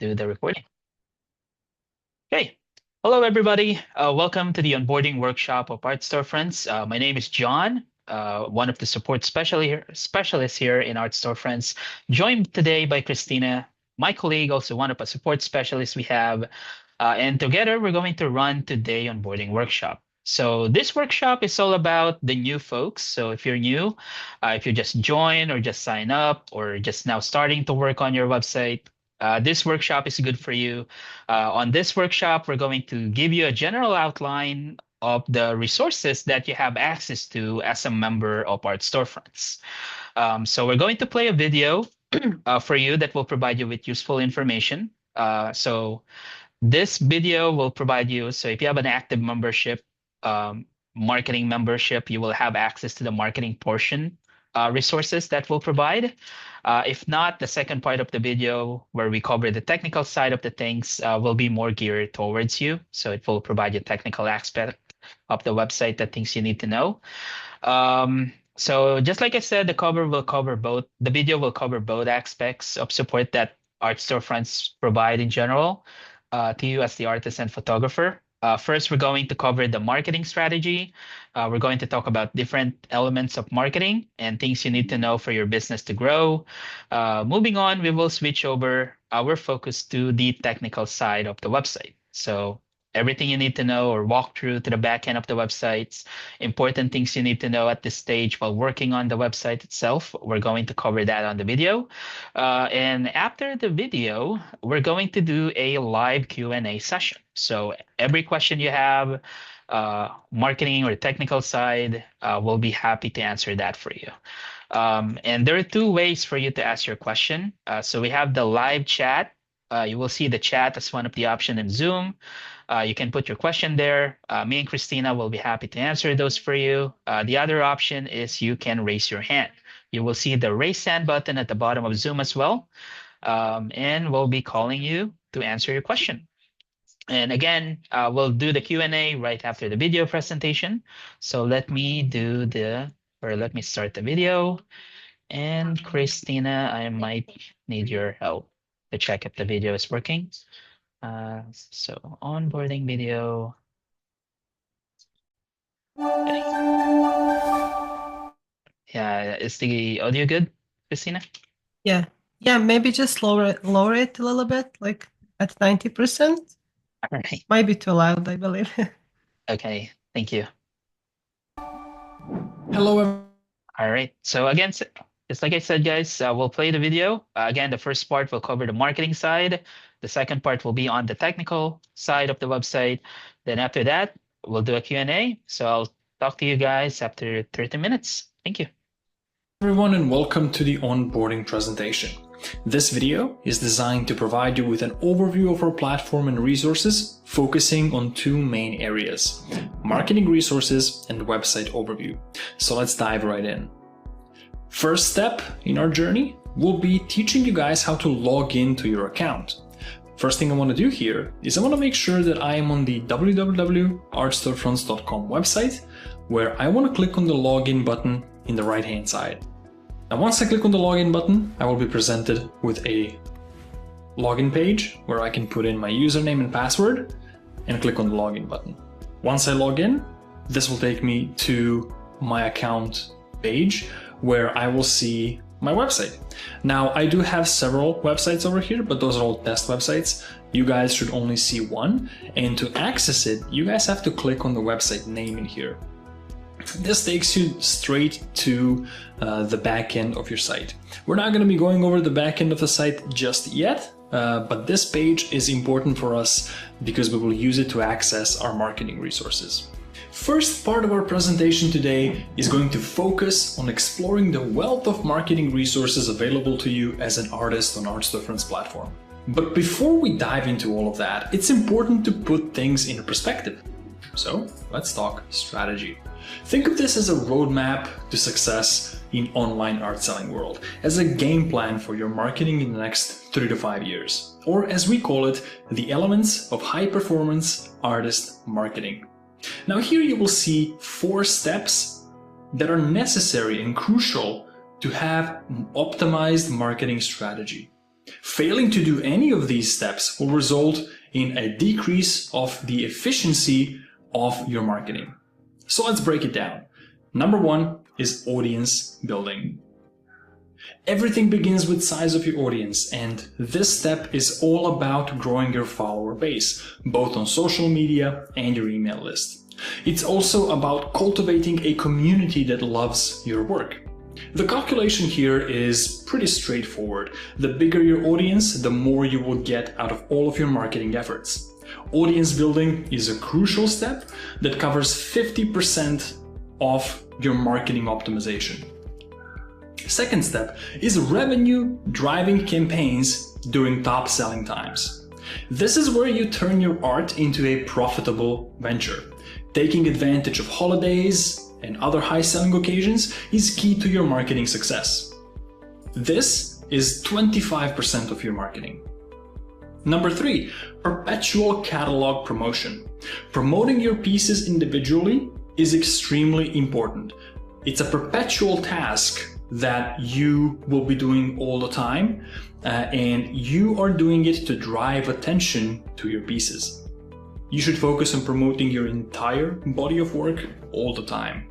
do the recording. Okay. Hello, everybody. Welcome to the onboarding workshop of Art Storefronts. My name is John, one of the support specialists here in Art Storefronts, joined today by Christina, my colleague, also one of the support specialists we have. And together, we're going to run today onboarding workshop. So this workshop is all about the new folks. So if you're new, if you just join or just sign up or just now starting to work on your website, this workshop is good for you. On this workshop, we're going to give you a general outline of the resources that you have access to as a member of Art Storefronts. So we're going to play a video for you that will provide you with useful information. So this video will provide you, so if you have an active membership, marketing membership, you will have access to the marketing portion resources that we'll provide. If not, the second part of the video where we cover the technical side of the things will be more geared towards you. So it will provide you technical aspect of the website, the things you need to know. So just like I said, the video will cover both aspects of support that Art Storefronts provide in general to you as the artist and photographer. First, we're going to cover the marketing strategy. We're going to talk about different elements of marketing and things you need to know for your business to grow. Moving on, we will switch over our focus to the technical side of the website. So everything you need to know or walk through to the back end of the websites, important things you need to know at this stage while working on the website itself. We're going to cover that on the video. And after the video, we're going to do a live Q&A session. So every question you have, marketing or technical side, we'll be happy to answer that for you. And there are two ways for you to ask your question. So we have the live chat. You will see the chat as one of the options in Zoom. You can put your question there. Me and Christina will be happy to answer those for you. The other option is you can raise your hand. You will see the raise hand button at the bottom of Zoom as well. And we'll be calling you to answer your question. And again, we'll do the Q&A right after the video presentation. So let me start the video. And Christina, I might need your help to check if the video is working. So onboarding video. Okay. Yeah, is the audio good, Christina? Yeah, maybe just lower it a little bit, like at 90%. All right. Might be too loud, I believe. Okay, thank you. Hello. All right. So again, just like I said, guys, we'll play the video. Again, the first part will cover the marketing side. The second part will be on the technical side of the website. Then after that, we'll do a Q&A. So I'll talk to you guys after 30 minutes. Thank you. Everyone, and welcome to the onboarding presentation. This video is designed to provide you with an overview of our platform and resources, focusing on two main areas: marketing resources and website overview. So let's dive right in. First step in our journey will be teaching you guys how to log into your account. First thing I want to do here is I want to make sure that I am on the www.artstorefronts.com website, where I want to click on the login button in the right hand side. Now, once I click on the login button, I will be presented with a login page where I can put in my username and password and click on the login button. Once I log in, this will take me to my account page where I will see my website. Now, I do have several websites over here, but those are all test websites. You guys should only see one. And to access it, you guys have to click on the website name in here. This takes you straight to the back end of your site. We're not going to be going over the back end of the site just yet, but this page is important for us because we will use it to access our marketing resources. First part of our presentation today is going to focus on exploring the wealth of marketing resources available to you as an artist on Art Storefronts platform. But before we dive into all of that, it's important to put things into perspective. So let's talk strategy. Think of this as a roadmap to success in online art selling world, as a game plan for your marketing in the next 3 to 5 years, or as we call it, the elements of high performance artist marketing. Now here you will see 4 steps that are necessary and crucial to have an optimized marketing strategy. Failing to do any of these steps will result in a decrease of the efficiency of your marketing. So let's break it down. Number one is audience building. Everything begins with size of your audience, and this step is all about growing your follower base, both on social media and your email list. It's also about cultivating a community that loves your work. The calculation here is pretty straightforward. The bigger your audience, the more you will get out of all of your marketing efforts. Audience building is a crucial step that covers 50% of your marketing optimization. Second step is revenue driving campaigns during top selling times. This is where you turn your art into a profitable venture. Taking advantage of holidays and other high selling occasions is key to your marketing success. This is 25% of your marketing. Number three, perpetual catalog promotion. Promoting your pieces individually is extremely important. It's a perpetual task that you will be doing all the time, and you are doing it to drive attention to your pieces. You should focus on promoting your entire body of work all the time.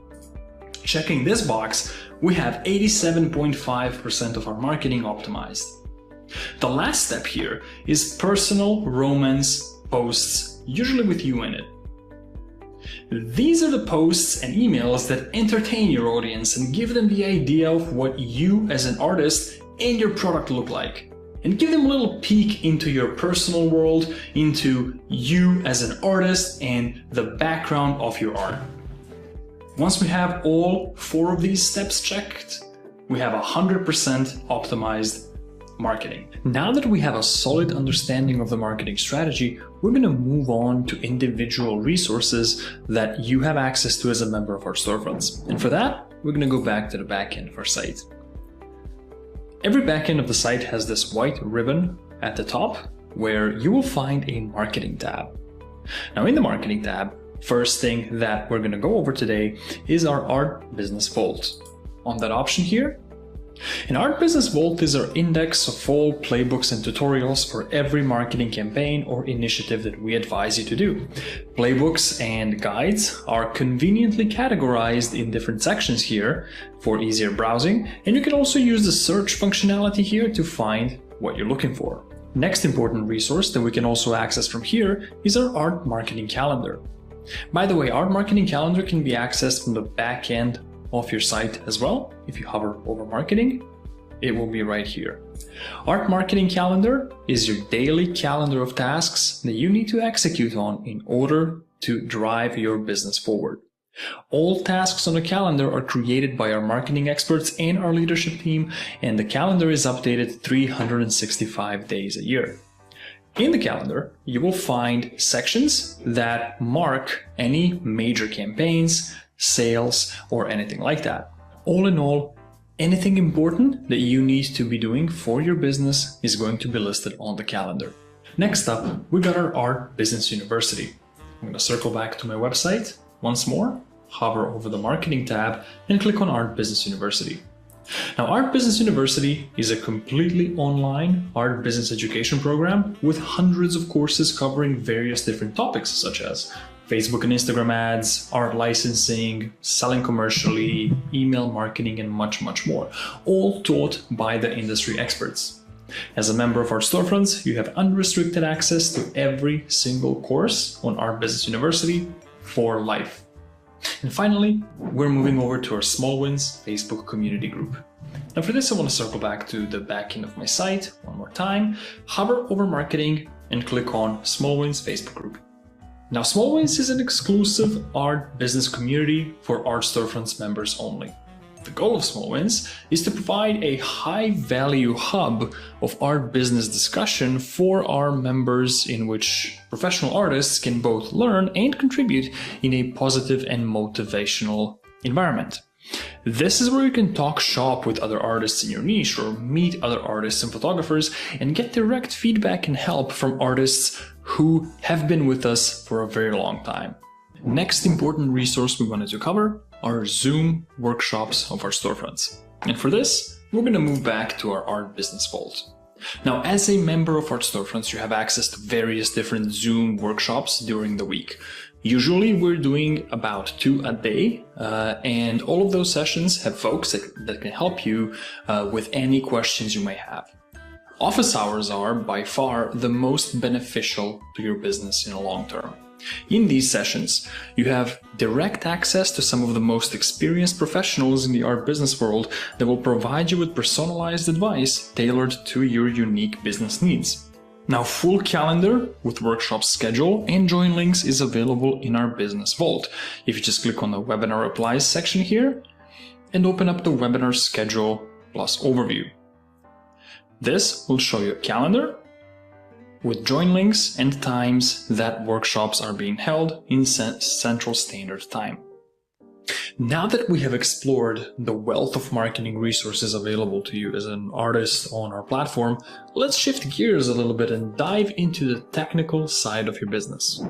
Checking this box, we have 87.5% of our marketing optimized. The last step here is personal romance posts, usually with you in it. These are the posts and emails that entertain your audience and give them the idea of what you as an artist and your product look like, and give them a little peek into your personal world, into you as an artist and the background of your art. Once we have all four of these steps checked, we have 100% optimized marketing. Now that we have a solid understanding of the marketing strategy, we're going to move on to individual resources that you have access to as a member of our storefronts. And for that, we're going to go back to the backend of our site. Every backend of the site has this white ribbon at the top where you will find a marketing tab. Now in the marketing tab, first thing that we're going to go over today is our Art Business Vault. On that option here, an Art Business Vault is our index of all playbooks and tutorials for every marketing campaign or initiative that we advise you to do. Playbooks and guides are conveniently categorized in different sections here for easier browsing, and you can also use the search functionality here to find what you're looking for. Next important resource that we can also access from here is our Art Marketing Calendar. By the way, Art Marketing Calendar can be accessed from the back end of your site as well. If you hover over marketing, it will be right here. Art Marketing Calendar is your daily calendar of tasks that you need to execute on in order to drive your business forward. All tasks on the calendar are created by our marketing experts and our leadership team, and the calendar is updated 365 days a year. In the calendar, you will find sections that mark any major campaigns, sales, or anything like that. All in all, anything important that you need to be doing for your business is going to be listed on the calendar. Next up, we got our Art Business University. I'm going to circle back to my website once more, hover over the marketing tab, and click on Art Business University. Now, Art Business University is a completely online art business education program with hundreds of courses covering various different topics such as Facebook and Instagram ads, art licensing, selling commercially, email marketing, and much, much more, all taught by the industry experts. As a member of our storefronts, you have unrestricted access to every single course on Art Business University for life. And finally, we're moving over to our Small Wins Facebook community group. Now for this, I want to circle back to the back end of my site one more time, hover over marketing, and click on Small Wins Facebook group. Now, Small Wins is an exclusive art business community for Art Storefronts members only. The goal of Small Wins is to provide a high-value hub of art business discussion for our members in which professional artists can both learn and contribute in a positive and motivational environment. This is where you can talk shop with other artists in your niche or meet other artists and photographers and get direct feedback and help from artists who have been with us for a very long time. Next important resource we wanted to cover are Zoom workshops of our storefronts. And for this, we're going to move back to our Art Business Vault. Now, as a member of Art Storefronts, you have access to various different Zoom workshops during the week. Usually we're doing about 2 a day, and all of those sessions have folks that can help you with any questions you may have. Office hours are by far the most beneficial to your business in the long term. In these sessions, you have direct access to some of the most experienced professionals in the art business world that will provide you with personalized advice tailored to your unique business needs. Now, full calendar with workshop schedule and join links is available in our Business Vault. If you just click on the Webinar Applies section here and open up the Webinar Schedule plus Overview. This will show you a calendar with join links and times that workshops are being held in Central Standard Time. Now that we have explored the wealth of marketing resources available to you as an artist on our platform, let's shift gears a little bit and dive into the technical side of your business.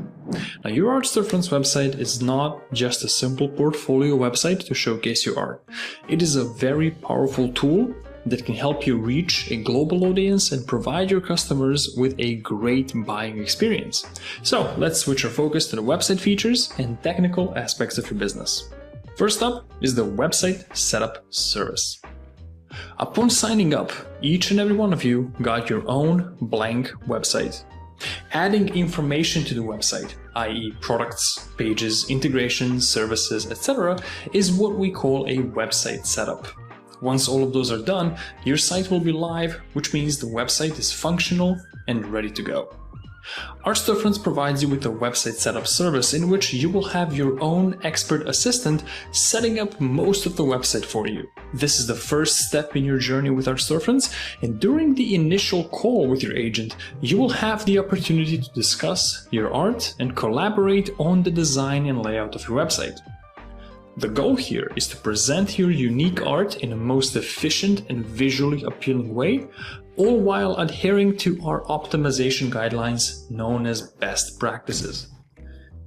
Now, your Art Storefronts website is not just a simple portfolio website to showcase your art. It is a very powerful tool that can help you reach a global audience and provide your customers with a great buying experience. So let's switch our focus to the website features and technical aspects of your business. First up is the website setup service. Upon signing up, each and every one of you got your own blank website. Adding information to the website, i.e. products, pages, integrations, services, etc., is what we call a website setup. Once all of those are done, your site will be live, which means the website is functional and ready to go. Art Storefronts provides you with a website setup service in which you will have your own expert assistant setting up most of the website for you. This is the first step in your journey with Art Storefronts, and during the initial call with your agent, you will have the opportunity to discuss your art and collaborate on the design and layout of your website. The goal here is to present your unique art in the most efficient and visually appealing way, all while adhering to our optimization guidelines known as best practices.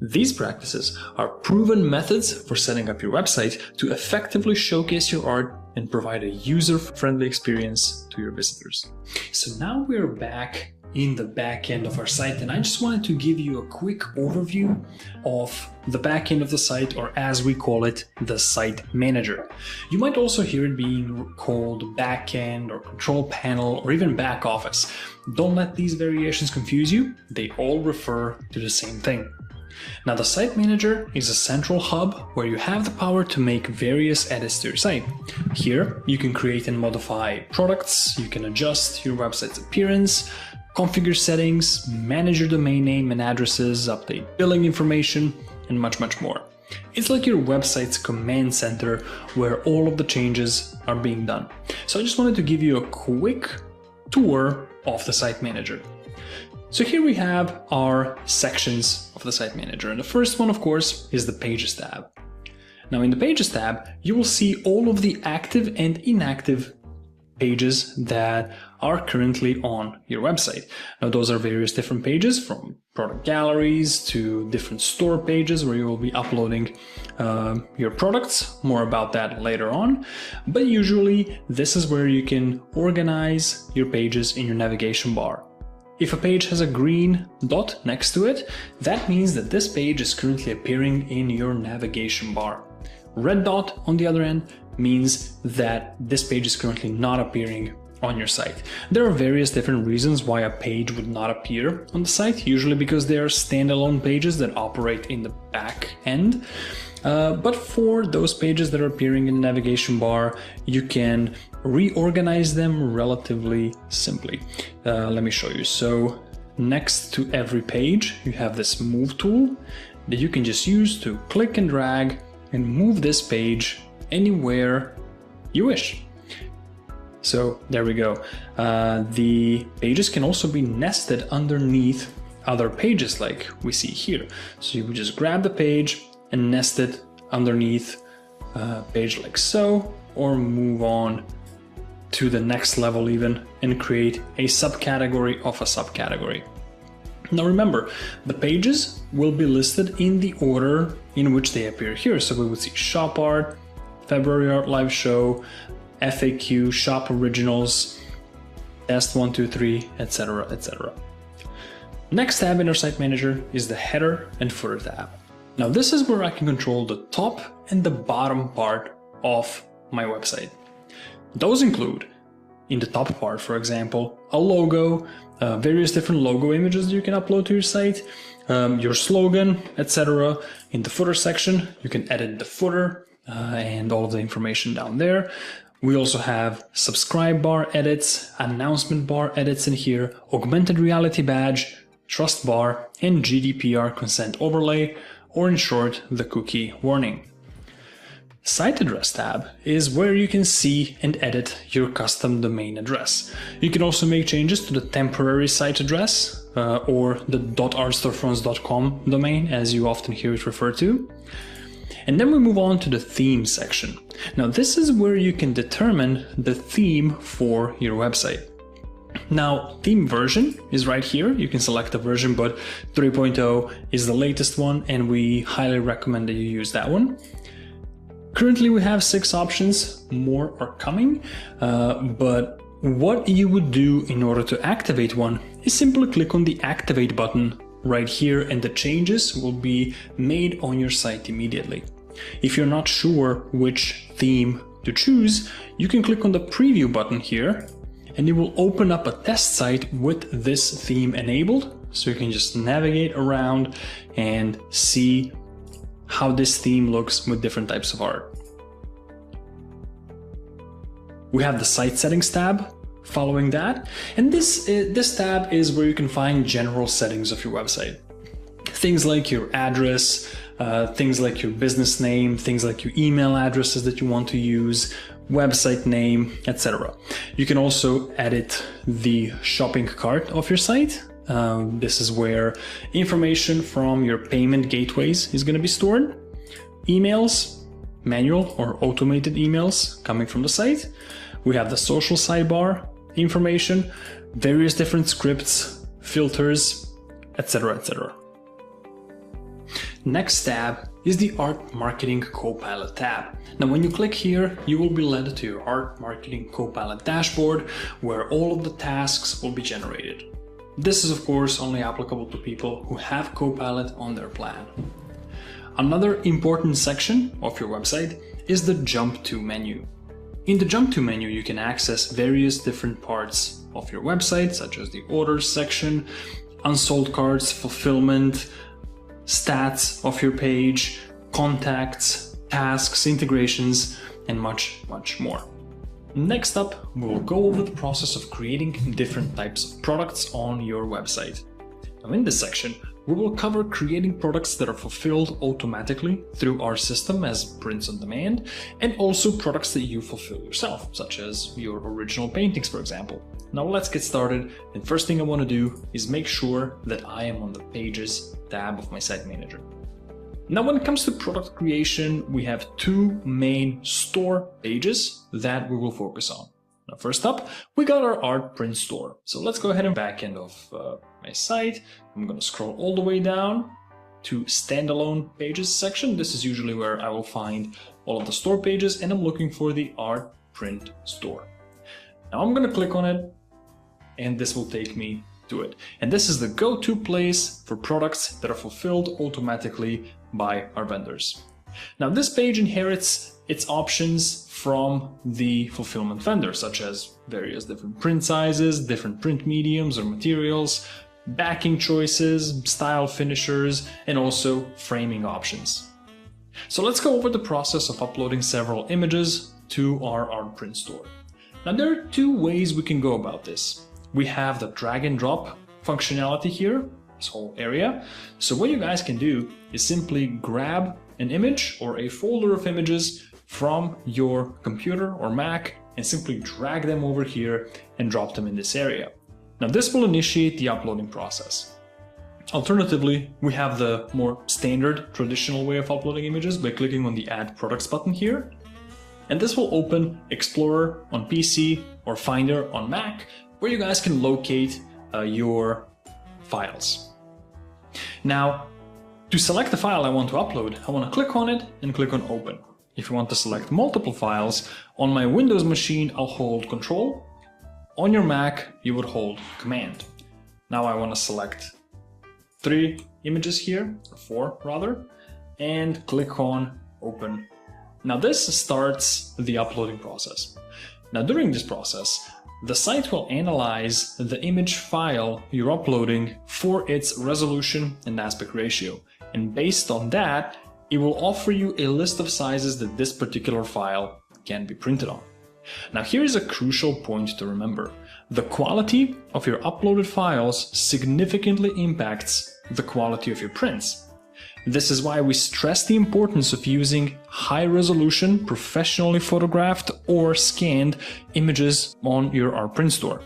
These practices are proven methods for setting up your website to effectively showcase your art and provide a user-friendly experience to your visitors. So now we're back in the back end of our site, and I just wanted to give you a quick overview of the back end of the site, or as we call it, the site manager. You might also hear it being called back end or control panel or even back office. Don't let these variations confuse you, they all refer to the same thing. Now, the site manager is a central hub where you have the power to make various edits to your site. Here you can create and modify products, you can adjust your website's appearance, configure settings, manage your domain name and addresses, update billing information, and much more. It's like your website's command center where all of the changes are being done. So I just wanted to give you a quick tour of the site manager. So here we have our sections of the site manager, and the first one, of course, is the Pages tab. Now, in the Pages tab, you will see all of the active and inactive pages that are currently on your website. Now, those are various different pages, from product galleries to different store pages where you will be uploading your products. More about that later on. But usually this is where you can organize your pages in your navigation bar. If a page has a green dot next to it, that means that this page is currently appearing in your navigation bar. Red dot, on the other end, means that this page is currently not appearing on your site. There are various different reasons why a page would not appear on the site, usually because they are standalone pages that operate in the back end. But for those pages that are appearing in the navigation bar, you can reorganize them relatively simply. Let me show you. So next to every page, you have this move tool that you can just use to click and drag and move this page anywhere you wish. So there we go. The pages can also be nested underneath other pages like we see here. So you would just grab the page and nest it underneath a page like so, or move on to the next level even and create a subcategory of a subcategory. Now remember, the pages will be listed in the order in which they appear here. So we would see Shop Art, February Art Live Show, FAQ, Shop Originals, test 1, 2, 3, etc., etc. Next tab in our site manager is the header and footer tab. Now this is where I can control the top and the bottom part of my website. Those include, in the top part, for example, a logo, various different logo images you can upload to your site, your slogan, etc. In the footer section, you can edit the footer and all of the information down there. We also have subscribe bar edits, announcement bar edits in here, augmented reality badge, trust bar, and GDPR consent overlay, or in short, the cookie warning. Site address tab is where you can see and edit your custom domain address. You can also make changes to the temporary site address or the .artstorefronts.com domain, as you often hear it referred to. And then we move on to the theme section. Now this is where you can determine the theme for your website. Now, theme version is right here. You can select a version, but 3.0 is the latest one, and we highly recommend that you use that one. Currently we have 6 options, more are coming, but what you would do in order to activate one is simply click on the activate button right here, and the changes will be made on your site immediately. If you're not sure which theme to choose, you can click on the preview button here, and it will open up a test site with this theme enabled, so you can just navigate around and see how this theme looks with different types of art. We have the site settings tab following that, and this tab is where you can find general settings of your website. Things like your address, things like your business name, things like your email addresses that you want to use, website name, etc. You can also edit the shopping cart of your site. This is where information from your payment gateways is going to be stored. Emails, manual or automated emails coming from the site. We have the social sidebar information, various different scripts, filters, etc., etc. Next tab is the Art Marketing Copilot tab. Now when you click here, you will be led to your Art Marketing Copilot dashboard, where all of the tasks will be generated. This is of course only applicable to people who have Copilot on their plan. Another important section of your website is the Jump To menu. In the Jump To menu, you can access various different parts of your website, such as the orders section, unsold cards, fulfillment, stats of your page, contacts, tasks, integrations, and much, much more. Next up, we will go over the process of creating different types of products on your website. Now in this section, we will cover creating products that are fulfilled automatically through our system as prints on demand, and also products that you fulfill yourself, such as your original paintings, for example. Now let's get started, and first thing I want to do is make sure that I am on the Pages tab of my site manager. Now when it comes to product creation, we have 2 main store pages that we will focus on. Now first up, we got our art print store. So let's go ahead and back end of my site. I'm going to scroll all the way down to standalone pages section. This is usually where I will find all of the store pages, and I'm looking for the art print store. Now I'm going to click on it, and this will take me to it. And this is the go-to place for products that are fulfilled automatically by our vendors. Now this page inherits its options from the fulfillment vendor, such as various different print sizes, different print mediums or materials, backing choices, style finishers, and also framing options. So let's go over the process of uploading several images to our art print store. Now there are 2 ways we can go about this. We have the drag and drop functionality here, this whole area. So what you guys can do is simply grab an image or a folder of images from your computer or Mac and simply drag them over here and drop them in this area. Now this will initiate the uploading process. Alternatively, we have the more standard traditional way of uploading images by clicking on the Add Products button here. And this will open Explorer on PC or Finder on Mac, where you guys can locate your files. Now, to select the file I want to upload, I want to click on it and click on Open. If you want to select multiple files, on my Windows machine, I'll hold Control, On your Mac, you would hold Command. Now I want to select 3 images here, or 4 rather, and click on Open. Now this starts the uploading process. Now during this process, the site will analyze the image file you're uploading for its resolution and aspect ratio. And based on that, it will offer you a list of sizes that this particular file can be printed on. Now here is a crucial point to remember. The quality of your uploaded files significantly impacts the quality of your prints. This is why we stress the importance of using high-resolution, professionally photographed or scanned images on your art print store.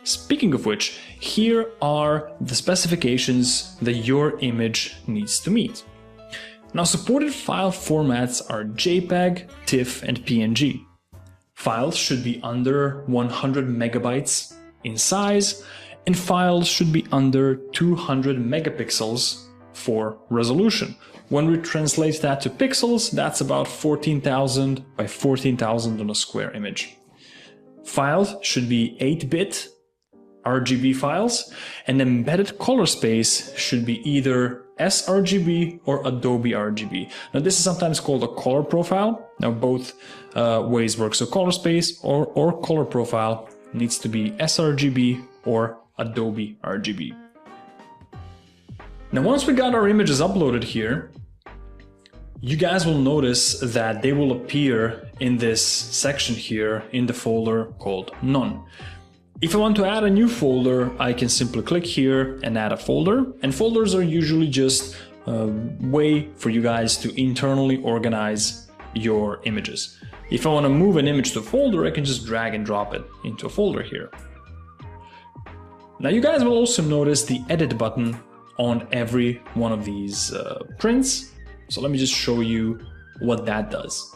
Speaking of which, here are the specifications that your image needs to meet. Now, supported file formats are JPEG, TIFF, and PNG. Files should be under 100 megabytes in size, and files should be under 200 megapixels for resolution. When we translate that to pixels, that's about 14,000 by 14,000 on a square image. Files should be 8-bit RGB files, and embedded color space should be either sRGB or Adobe RGB. Now this is sometimes called a color profile. Now both ways work. So color space or color profile needs to be sRGB or Adobe RGB. Now once we got our images uploaded here, you guys will notice that they will appear in this section here in the folder called None. If I want to add a new folder, I can simply click here and add a folder. And folders are usually just a way for you guys to internally organize your images. If I want to move an image to a folder, I can just drag and drop it into a folder here. Now you guys will also notice the edit button on every one of these prints. So let me just show you what that does.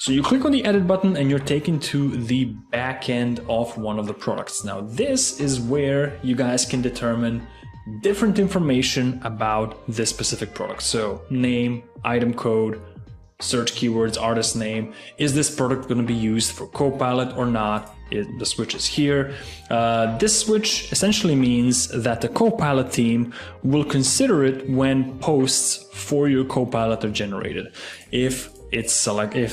So you click on the edit button and you're taken to the back end of one of the products. Now this is where you guys can determine different information about this specific product. So name, item code, search keywords, artist name. Is this product going to be used for Copilot or not? The switch is here. This switch essentially means that the Copilot team will consider it when posts for your Copilot are generated. If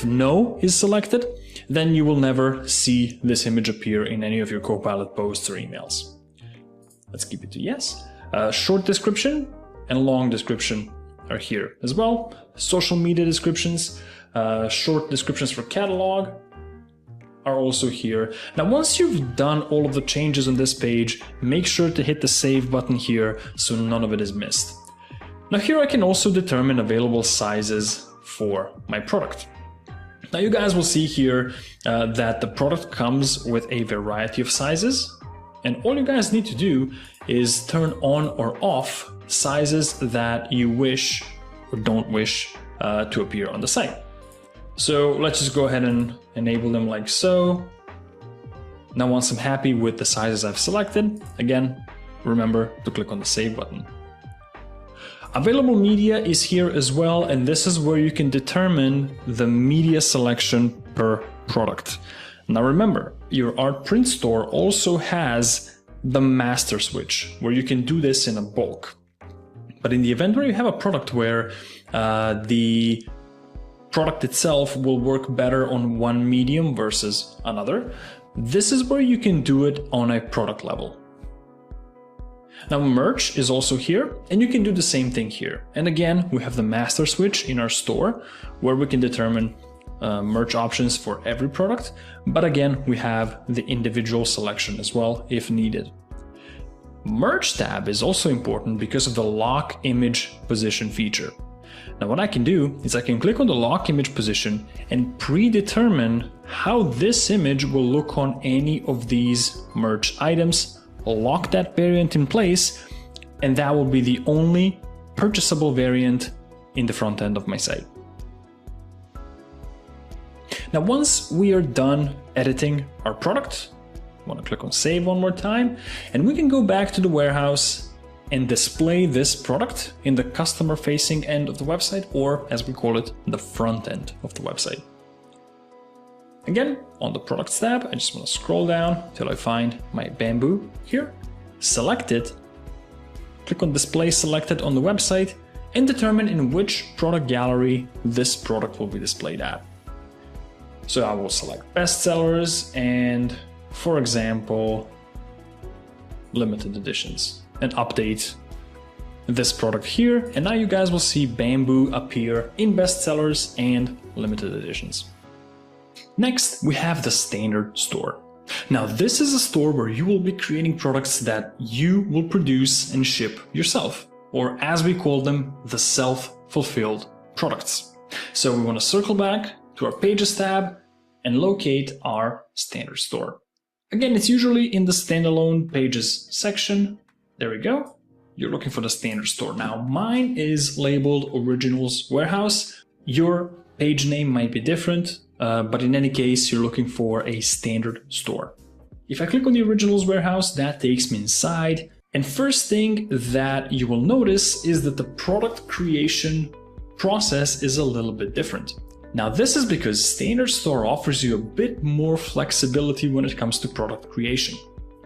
no is selected, then you will never see this image appear in any of your Copilot posts or emails. Let's keep it to yes. Short description and long description are here as well. Social media descriptions, short descriptions for catalog are also here. Now, once you've done all of the changes on this page, make sure to hit the save button here so none of it is missed. Now here I can also determine available sizes for my product. Now you guys will see here that the product comes with a variety of sizes, and all you guys need to do is turn on or off sizes that you wish or don't wish to appear on the site. So let's just go ahead and enable them like so. Now once I'm happy with the sizes I've selected, again, remember to click on the save button. Available media is here as well, and this is where you can determine the media selection per product. Now remember, your art print store also has the master switch, where you can do this in a bulk. But in the event where you have a product where the product itself will work better on one medium versus another, this is where you can do it on a product level. Now merch is also here, and you can do the same thing here. And again, we have the master switch in our store where we can determine merch options for every product. But again, we have the individual selection as well if needed. Merch tab is also important because of the lock image position feature. Now what I can do is I can click on the lock image position and predetermine how this image will look on any of these merch items, lock that variant in place, and that will be the only purchasable variant in the front end of my site. Now once we are done editing our product, I want to click on save one more time, and we can go back to the warehouse and display this product in the customer facing end of the website, or as we call it, the front end of the website. Again, on the products tab, I just want to scroll down till I find my bamboo here, select it, click on display selected on the website, and determine in which product gallery this product will be displayed at. So I will select bestsellers and, for example, limited editions, and update this product here. And now you guys will see bamboo appear in bestsellers and limited editions. Next, we have the standard store. Now, this is a store where you will be creating products that you will produce and ship yourself, or as we call them, the self-fulfilled products. So we want to circle back to our Pages tab and locate our standard store. Again, it's usually in the standalone Pages section. There we go. You're looking for the standard store. Now, mine is labeled Originals Warehouse. Your page name might be different, but in any case, you're looking for a standard store. If I click on the Originals Warehouse, that takes me inside. And first thing that you will notice is that the product creation process is a little bit different. Now, this is because Standard Store offers you a bit more flexibility when it comes to product creation.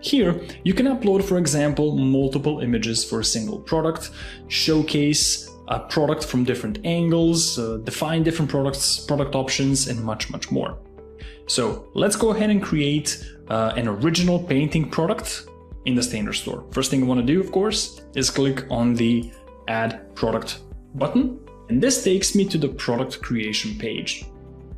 Here, you can upload, for example, multiple images for a single product, showcase a product from different angles, define different product options, and much, much more. So let's go ahead and create an original painting product in the Standard Store. First thing I want to do, of course, is click on the Add Product button. And this takes me to the product creation page.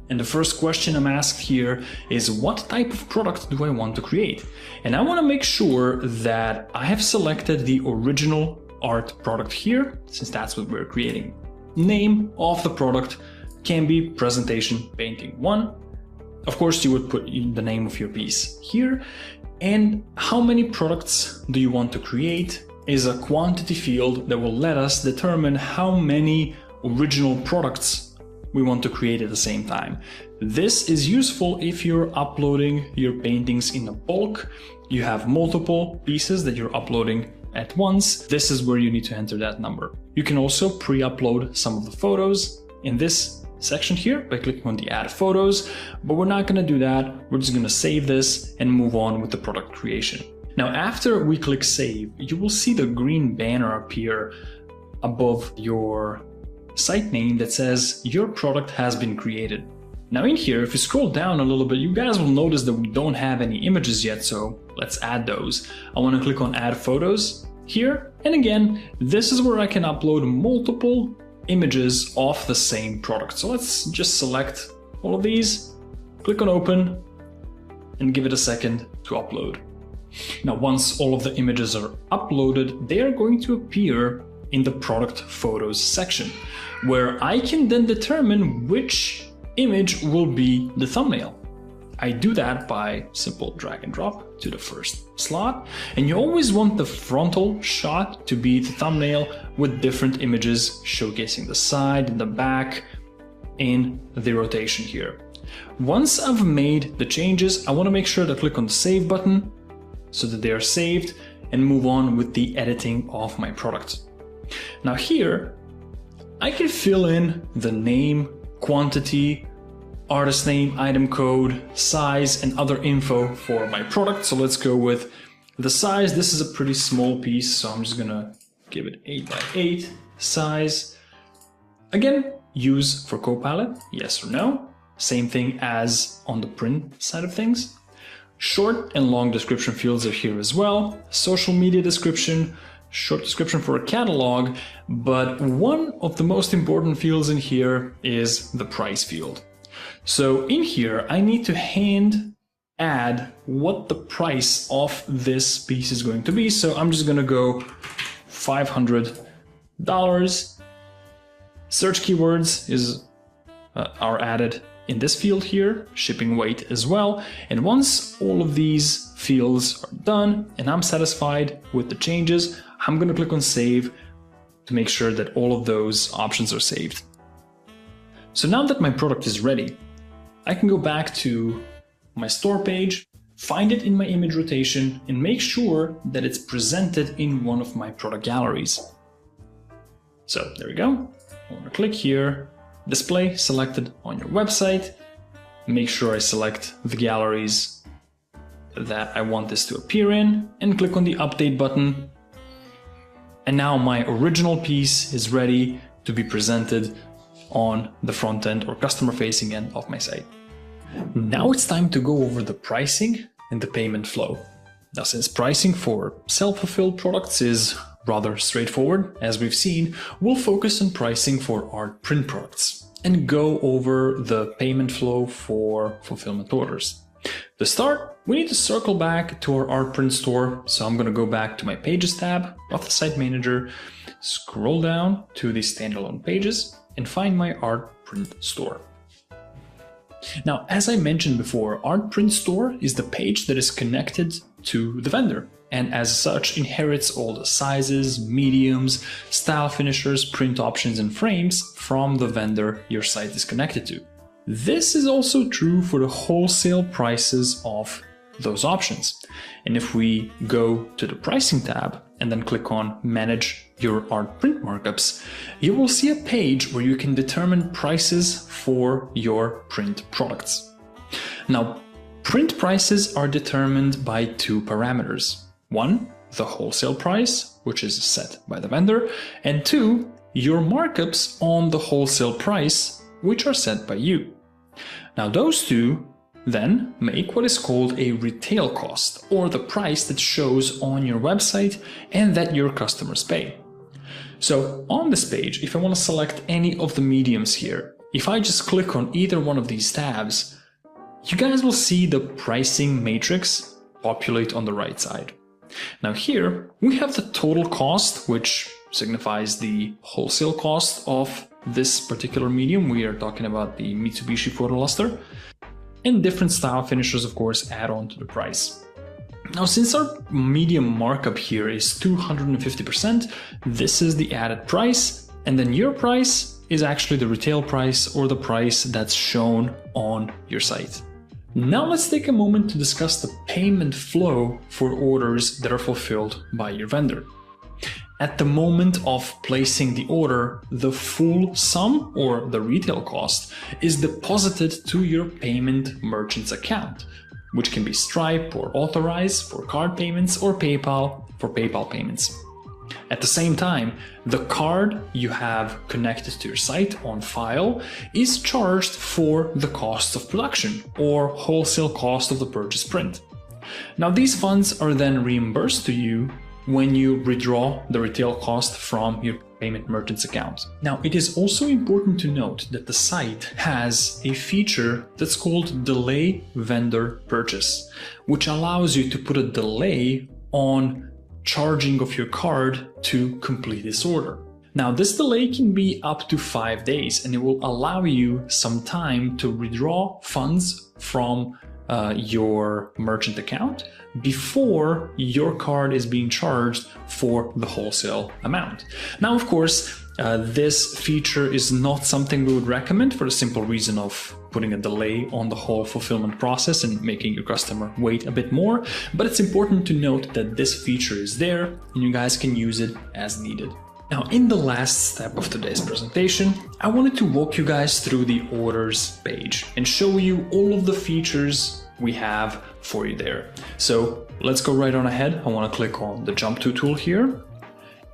And the first question I'm asked here is, what type of product do I want to create? And I want to make sure that I have selected the original art product here, since that's what we're creating. Name of the product can be Presentation Painting 1. Of course, you would put the name of your piece here. And how many products do you want to create is a quantity field that will let us determine how many original products we want to create at the same time. This is useful if you're uploading your paintings in a bulk. You have multiple pieces that you're uploading at once. This is where you need to enter that number. You can also pre-upload some of the photos in this section here by clicking on the Add Photos, but we're not going to do that. We're just going to save this and move on with the product creation. Now, after we click Save, you will see the green banner appear above your site name that says your product has been created. Now in here, if you scroll down a little bit, you guys will notice that we don't have any images yet, so let's add those. I want to click on Add Photos here, and again, this is where I can upload multiple images of the same product. So let's just select all of these, click on Open, and give it a second to upload. Now, once all of the images are uploaded, they are going to appear in the Product Photos section, where I can then determine which image will be the thumbnail. I do that by simple drag and drop to the first slot, and you always want the frontal shot to be the thumbnail with different images showcasing the side and the back in the rotation here. Once I've made the changes, I want to make sure to click on the Save button so that they are saved and move on with the editing of my product. Now here, I can fill in the name, quantity, artist name, item code, size, and other info for my product. So let's go with the size. This is a pretty small piece, so I'm just gonna give it 8x8 size. Again, use for Copilot, yes or no. Same thing as on the print side of things. Short and long description fields are here as well. Social media description, short description for a catalog, but one of the most important fields in here is the price field. So in here, I need to hand add what the price of this piece is going to be. So I'm just gonna go $500. Search keywords are added in this field here, shipping weight as well. And once all of these fields are done and I'm satisfied with the changes, I'm gonna click on Save to make sure that all of those options are saved. So now that my product is ready, I can go back to my store page, find it in my image rotation, and make sure that it's presented in one of my product galleries. So there we go. I want to click here, display selected on your website. make sure I select the galleries that I want this to appear in and click on the update button. And now my original piece is ready to be presented on the front end or customer facing end of my site. Now it's time to go over the pricing and the payment flow. Now, since pricing for self-fulfilled products is rather straightforward, as we've seen, we'll focus on pricing for art print products and go over the payment flow for fulfillment orders. To start, we need to circle back to our art print store. So I'm going to go back to my Pages tab of the Site Manager, scroll down to the standalone pages and find my art print store. Now, as I mentioned before, Art Print Store is the page that is connected to the vendor, and as such inherits all the sizes, mediums, style finishers, print options, and frames from the vendor your site is connected to. This is also true for the wholesale prices of those options. And if we go to the Pricing tab and then click on Manage your art print markups, you will see a page where you can determine prices for your print products. Now, print prices are determined by two parameters. One, the wholesale price, which is set by the vendor, and two, your markups on the wholesale price, which are set by you. Now, those two then make what is called a retail cost, or the price that shows on your website and that your customers pay. So on this page, if I want to select any of the mediums here, if I just click on either one of these tabs, you guys will see the pricing matrix populate on the right side. Now here we have the total cost, which signifies the wholesale cost of this particular medium. We are talking about the Mitsubishi Photo Luster. And different style finishers, of course, add on to the price. Now, since our medium markup here is 250%, this is the added price, and then your price is actually the retail price or the price that's shown on your site. Now let's take a moment to discuss the payment flow for orders that are fulfilled by your vendor. At the moment of placing the order, the full sum or the retail cost is deposited to your payment merchant's account, which can be Stripe or Authorize for card payments or PayPal for PayPal payments. At the same time, the card you have connected to your site on file is charged for the cost of production or wholesale cost of the purchase print. Now, these funds are then reimbursed to you when you withdraw the retail cost from your payment merchant's account. Now, it is also important to note that the site has a feature that's called Delay Vendor Purchase, which allows you to put a delay on charging of your card to complete this order. Now, this delay can be up to 5 days, and it will allow you some time to withdraw funds from your merchant account before your card is being charged for the wholesale amount. Now, of course, this feature is not something we would recommend for the simple reason of putting a delay on the whole fulfillment process and making your customer wait a bit more. But it's important to note that this feature is there and you guys can use it as needed. Now, in the last step of today's presentation, I wanted to walk you guys through the orders page and show you all of the features we have for you there. So let's go right on ahead. I want to click on the Jump To tool here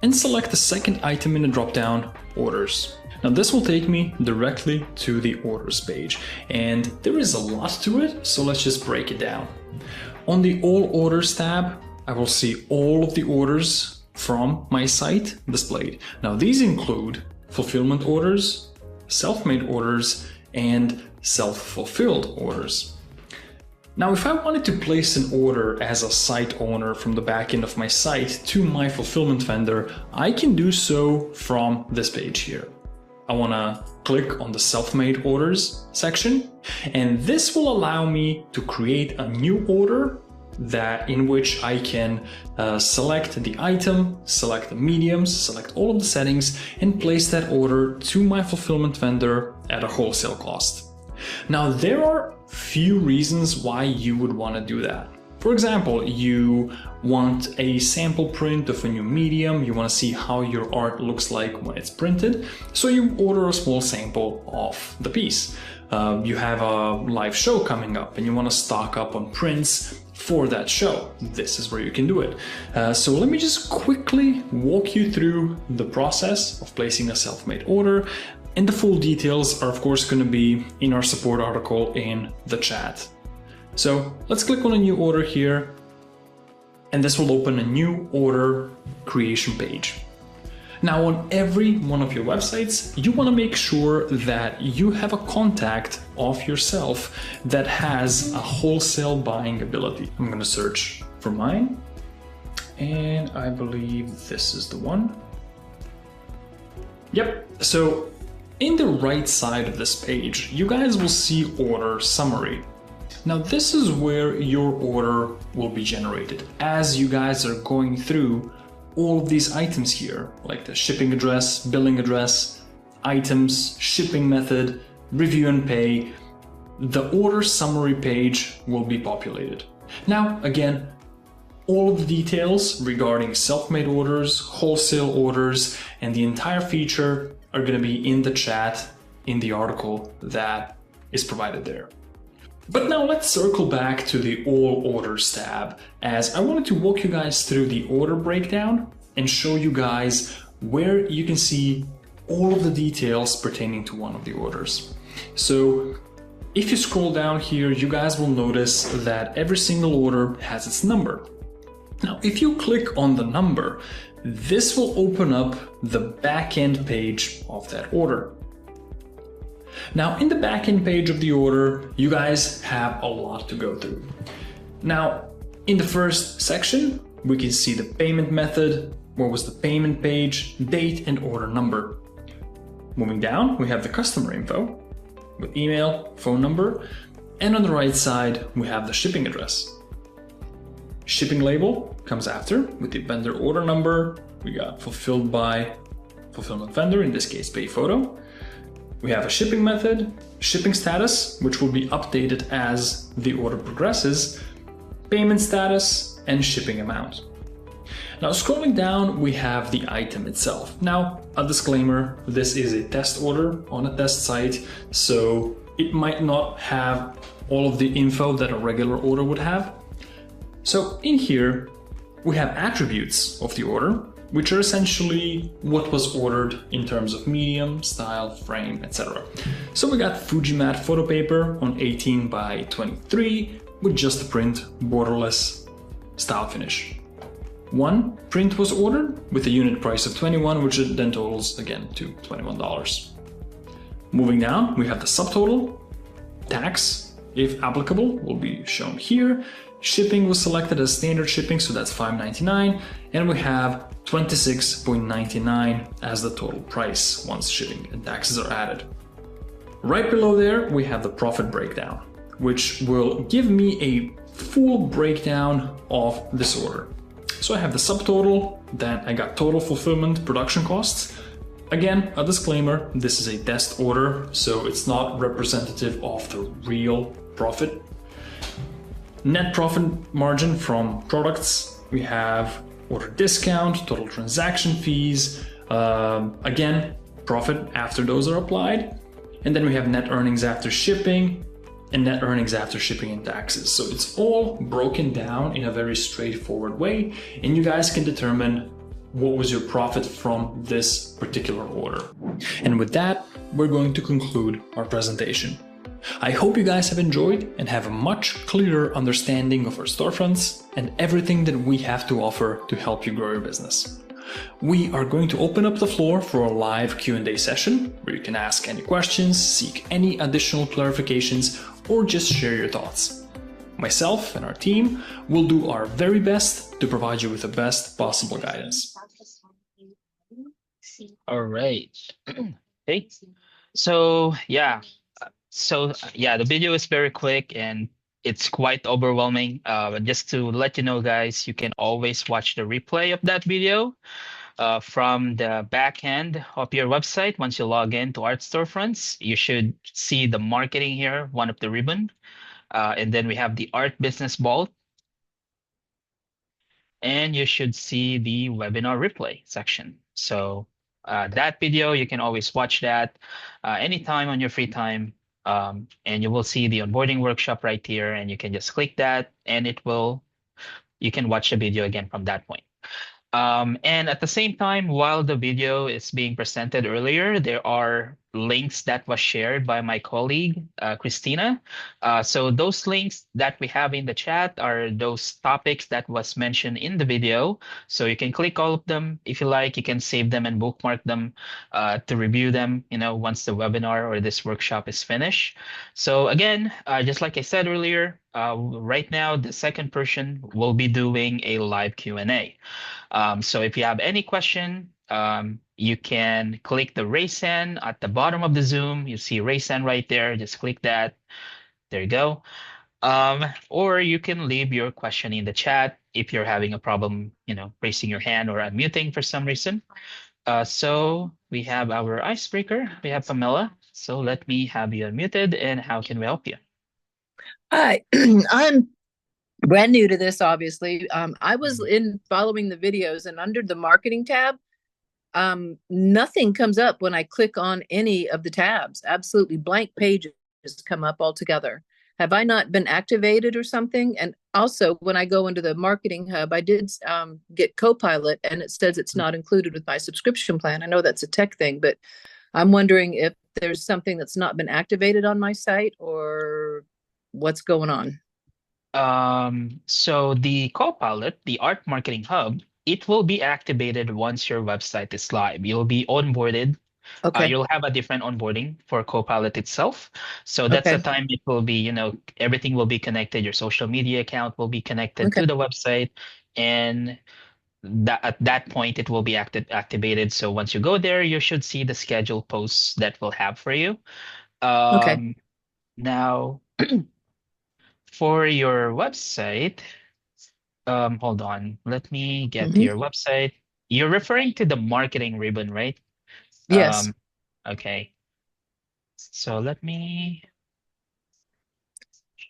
and select the second item in the drop-down, Orders. Now this will take me directly to the Orders page, and there is a lot to it, so let's just break it down. On the All Orders tab, I will see all of the orders from my site displayed. Now these include fulfillment orders, self-made orders, and self-fulfilled orders. Now, if I wanted to place an order as a site owner from the back end of my site to my fulfillment vendor, I can do so from this page here. I want to click on the self-made orders section, and this will allow me to create a new order in which I can select the item, select the mediums, select all of the settings, and place that order to my fulfillment vendor at a wholesale cost. Now, there are few reasons why you would want to do that. For example, you want a sample print of a new medium, you want to see how your art looks like when it's printed, so you order a small sample of the piece. You have a live show coming up and you want to stock up on prints for that show. This is where you can do it. So let me just quickly walk you through the process of placing a self-made order, and the full details are of course going to be in our support article in the chat. So let's click on a new order here, and this will open a new order creation page. Now on every one of your websites, you want to make sure that you have a contact of yourself that has a wholesale buying ability. I'm going to search for mine, and I believe this is the one. Yep, so in the right side of this page, you guys will see order summary. Now this is where your order will be generated as you guys are going through all of these items here, like the shipping address, billing address, items, shipping method, review and pay. The order summary page will be populated. Now, again, all of the details regarding self-made orders, wholesale orders, and the entire feature are going to be in the chat in the article that is provided there. But now let's circle back to the All Orders tab, as I wanted to walk you guys through the order breakdown and show you guys where you can see all of the details pertaining to one of the orders. So if you scroll down here, you guys will notice that every single order has its number. Now, if you click on the number, this will open up the back-end page of that order. Now, in the back-end page of the order, you guys have a lot to go through. Now, in the first section, we can see the payment method, what was the payment page, date, and order number. Moving down, we have the customer info with email, phone number, and on the right side, we have the shipping address. Shipping label comes after with the vendor order number. We got fulfilled by fulfillment vendor, in this case, pay photo. We have a shipping method, shipping status, which will be updated as the order progresses, payment status, and shipping amount. Now, scrolling down, we have the item itself. Now, a disclaimer, this is a test order on a test site, so it might not have all of the info that a regular order would have. So in here, we have attributes of the order, which are essentially what was ordered in terms of medium, style, frame, etc. So we got Fujimat photo paper on 18 by 23 with just a print, borderless, style finish. One print was ordered with a unit price of 21, which then totals again to $21. Moving down, we have the subtotal, tax, if applicable, will be shown here. Shipping was selected as standard shipping, so that's $5.99, and we have $26.99 as the total price once shipping and taxes are added. Right below there, we have the profit breakdown, which will give me a full breakdown of this order. So I have the subtotal, then I got total fulfillment production costs. Again, a disclaimer, this is a test order, so it's not representative of the real profit. Net profit margin from products, we have order discount, total transaction fees, again, profit after those are applied. And then we have net earnings after shipping and net earnings after shipping and taxes. So it's all broken down in a very straightforward way, and you guys can determine what was your profit from this particular order. And with that, we're going to conclude our presentation. I hope you guys have enjoyed and have a much clearer understanding of our storefronts and everything that we have to offer to help you grow your business. We are going to open up the floor for a live Q&A session where you can ask any questions, seek any additional clarifications, or just share your thoughts. Myself and our team will do our very best to provide you with the best possible guidance. All right. Okay. So the video is very quick and it's quite overwhelming. But just to let you know, guys, you can always watch the replay of that video from the back end of your website. Once you log in to Art Storefronts, you should see the marketing here, one of the ribbon. And then we have the Art Business Vault. and you should see the webinar replay section. So that video, you can always watch that anytime on your free time. And you will see the onboarding workshop right here, and you can just click that, and you can watch the video again from that point. And at the same time, while the video is being presented earlier, there are links that was shared by my colleague, Christina. So those links that we have in the chat are those topics that was mentioned in the video. So you can click all of them if you like. You can save them and bookmark them to review them, once the webinar or this workshop is finished. So again, just like I said earlier, right now the second person will be doing a live Q&A. So if you have any question, you can click the raise hand at the bottom of the Zoom. You see raise hand right there. Just click that. There you go. Or you can leave your question in the chat if you're having a problem, raising your hand or unmuting for some reason. So we have our icebreaker. We have Pamela. So let me have you unmuted. And how can we help you? Hi, I'm brand new to this, obviously. I was in following the videos, and under the marketing tab, nothing comes up when I click on any of the tabs. Absolutely blank pages come up altogether. Have I not been activated or something? And also, when I go into the marketing hub, I did get Copilot, and it says it's not included with my subscription plan. I know that's a tech thing, but I'm wondering if there's something that's not been activated on my site or what's going on. So the Copilot, the Art Marketing Hub, it will be activated once your website is live. You'll be onboarded. Okay. You'll have a different onboarding for Copilot itself. So that's the Okay. time it will be, everything will be connected. Your social media account will be connected Okay. to the website. And at that point, it will be activated. So once you go there, you should see the scheduled posts that we'll have for you. Okay. Now, for your website, hold on. Let me get to your website. You're referring to the marketing ribbon, right? Yes. Okay. So let me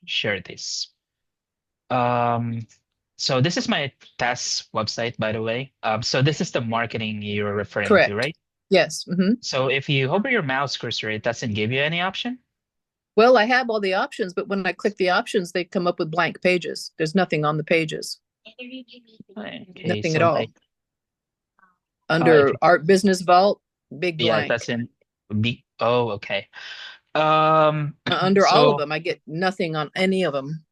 share this. So this is my test website, by the way. So this is the marketing you're referring to, Correct. right? Yes. So if you hover your mouse cursor, it doesn't give you any option. Well, I have all the options, but when I click the options, they come up with blank pages. There's nothing on the pages. Okay, Nothing at so all. if Under you, Art Business Vault, big yeah, it blank. doesn't be. Oh, okay. Under all of So them, I get nothing on any of them.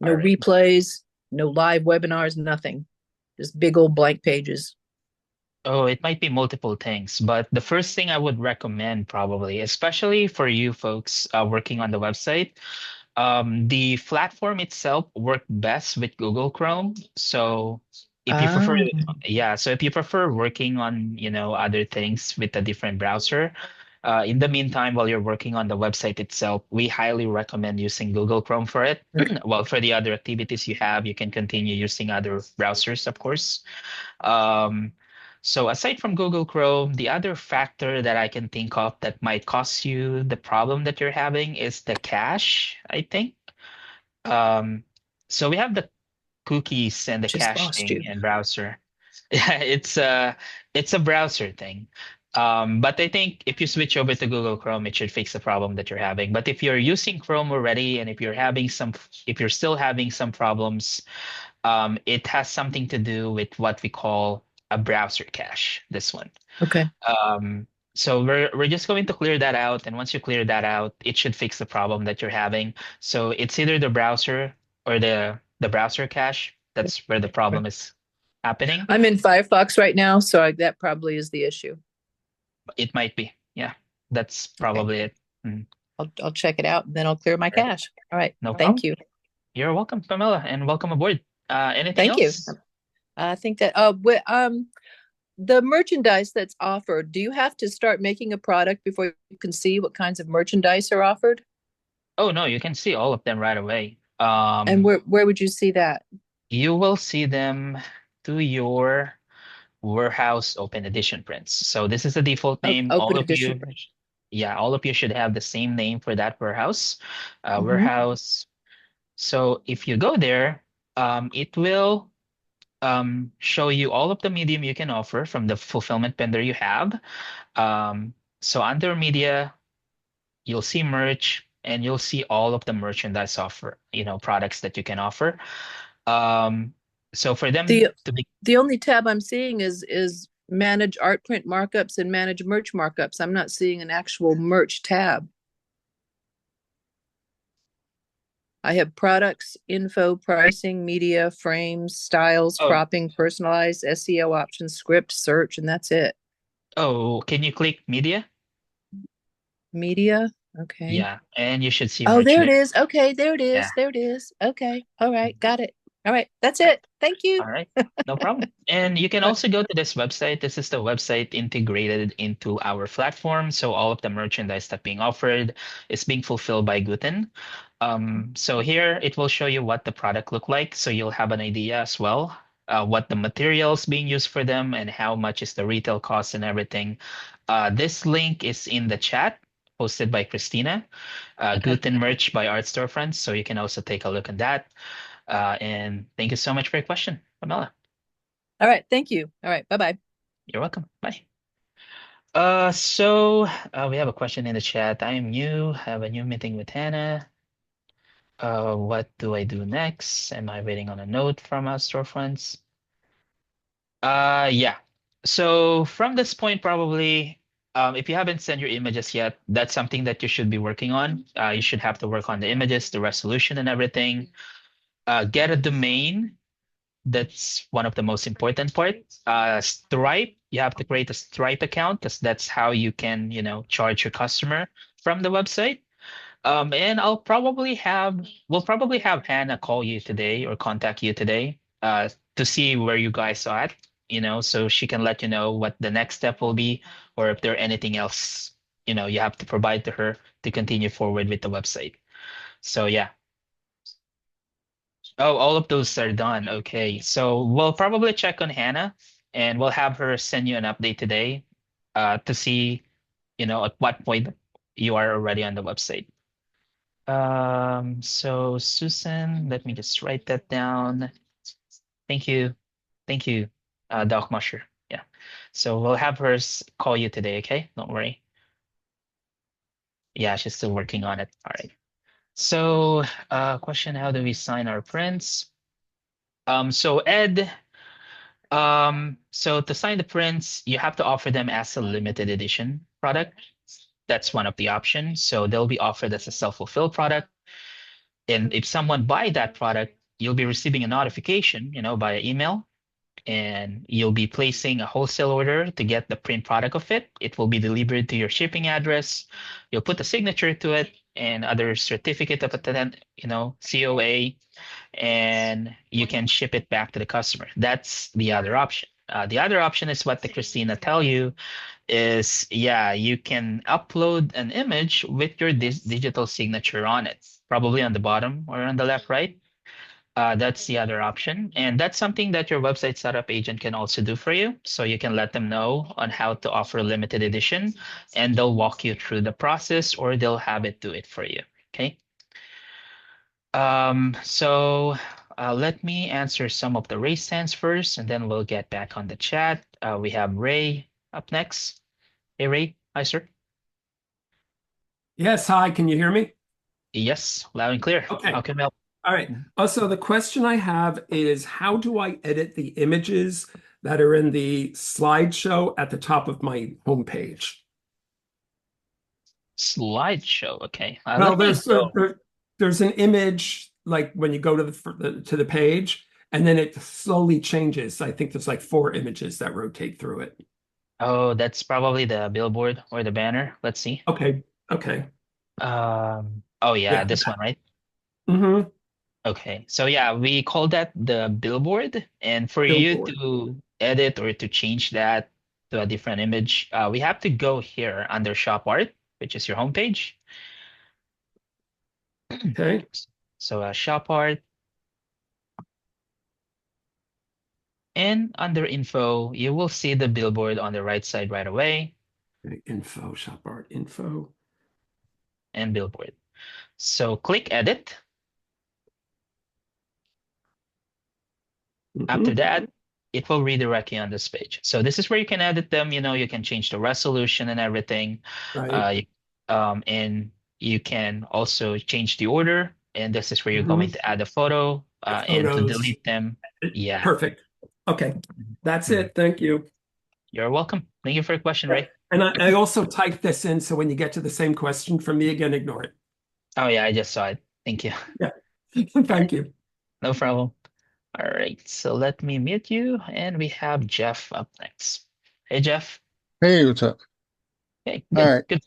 No all right. replays, no live webinars, nothing. Just big old blank pages. Oh, it might be multiple things, but the first thing I would recommend probably, especially for you folks working on the website, the platform itself worked best with Google Chrome. So if you prefer, Ah, so if you prefer working on, other things with a different browser, in the meantime, while you're working on the website itself, we highly recommend using Google Chrome for it. Well, for the other activities you have, you can continue using other browsers, of course. Um, so aside from Google Chrome, the other factor that I can think of that might cause you the problem that you're having is the cache, I think. Um, so we have the cookies and the just lost caching you. and browser. Yeah, it's a browser thing. But I think if you switch over to Google Chrome, it should fix the problem that you're having. But if you're using Chrome already, and if you're still having some problems, it has something to do with what we call a browser cache, this one. Okay. So we're just going to clear that out, and once you clear that out, it should fix the problem that you're having. So it's either the browser or the browser cache. That's where the problem is happening. I'm in Firefox right now, so that probably is the issue. It might be. Yeah, that's Okay. probably it. Mm. I'll check it out, and then I'll clear my All right. cache. All right. No Thank problem. you. You're welcome, Pamela, and welcome aboard. Anything Thank you. else? I think that the merchandise that's offered, do you have to start making a product before you can see what kinds of merchandise are offered? Oh no, you can see all of them right away. And where would you see that? You will see them through your warehouse open edition prints. So this is the default name. Open edition. All of you should have the same name for that warehouse. Warehouse. So if you go there, it will show you all of the medium you can offer from the fulfillment vendor you have. So under media, you'll see merch and you'll see all of the merchandise offer, products that you can offer. Um, so for them The to be, the only tab I'm seeing is manage art print markups and manage merch markups. I'm not seeing an actual merch tab. I have products, info, pricing, media, frames, styles, oh, cropping, personalized, SEO options, script, search, and that's it. oh, can you click media? Media. Okay. Yeah, and you should see Oh, merch there it there. is. Okay, there it Yeah. is. There it is. Okay. All right. Got it. All right. That's it. Thank you. All right, no problem. And you can All also go to this website. This is the website integrated into our platform. So all of the merchandise that being offered is being fulfilled by Guten. So here it will show you what the product look like. So you'll have an idea as well, what the materials being used for them and how much is the retail cost and everything. This link is in the chat posted by Christina, okay. Guten Merch by Art Storefronts. So you can also take a look at that. And thank you so much for your question, Pamela. All right. Thank you. All right. Bye-bye. You're welcome. Bye. So we have a question in the chat. I am new, have a new meeting with Hannah. What do I do next? Am I waiting on a note from our storefronts? Yeah. So from this point, probably, if you haven't sent your images yet, that's something that you should be working on. You should have to work on the images, the resolution, and everything. Get a domain. That's one of the most important parts. Stripe, you have to create a Stripe account because that's how you can, charge your customer from the website. And we'll probably have Hannah call you today or contact you today, to see where you guys are at, so she can let you know what the next step will be, or if there anything else, you have to provide to her to continue forward with the website. So yeah. Oh, all of those are done. Okay. So we'll probably check on Hannah and we'll have her send you an update today, to see, at what point you are already on the website. So Susan, let me just write that down. Thank you. Thank you, Doc Musher. Yeah. So we'll have her call you today, okay? Don't worry. Yeah, she's still working on it. All right. So, question, how do we sign our prints? So Ed, so to sign the prints, you have to offer them as a limited edition product. That's one of the options. So they'll be offered as a self-fulfilled product. And if someone buy that product, you'll be receiving a notification, via email, and you'll be placing a wholesale order to get the print product of it. It will be delivered to your shipping address. You'll put a signature to it and other certificate of attendant, COA, and you can ship it back to the customer. That's the other option. The other option is what the Christina tell you is, yeah, you can upload an image with your digital signature on it, probably on the bottom or on the left, right? That's the other option. And that's something that your website setup agent can also do for you. So you can let them know on how to offer a limited edition and they'll walk you through the process or they'll have it do it for you. Okay. So let me answer some of the raise hands first, and then we'll get back on the chat. We have Ray up next. Hey, Ray. Hi, sir. Yes, hi, can you hear me? Yes, loud and clear. Okay, How can we help? all right. Also, the question I have is how do I edit the images that are in the slideshow at the top of my homepage? Slideshow. Okay. Well, Let me go. there's an image like when you go to the page, and then it slowly changes. I think there's like four images that rotate through it. Oh, that's probably the billboard or the banner. Let's see. Okay, okay, Oh yeah, yeah. this one, right? Mm-hmm. Okay. So yeah, we call that the billboard. And for you Billboard. to edit or to change that to a different image, we have to go here under Shop Art, which is your homepage. Okay. So Shop Art, and under Info, you will see the billboard on the right side right away, Okay, info, shop art, info. and billboard. So click Edit. After Mhm. that, it will redirect you on this page. So this is where you can edit them. You can change the resolution and everything. Right. Uh, you- and you can also change the order. And this is where you're going Mhm. to add a photo and to Photos. delete them. Yeah. Perfect. Okay. That's Mhm. it. Thank you. You're welcome. Thank you for your question, Yeah. Ray. And I also typed this in, so when you get to the same question from me again, ignore it. Oh, yeah, I just saw it. Thank you. Yeah. All right. Thank you. No problem. All right. So let me mute you. And we have Jeff up next. Hey, Jeff. Hey, what's up? Hey, All good. right. Good.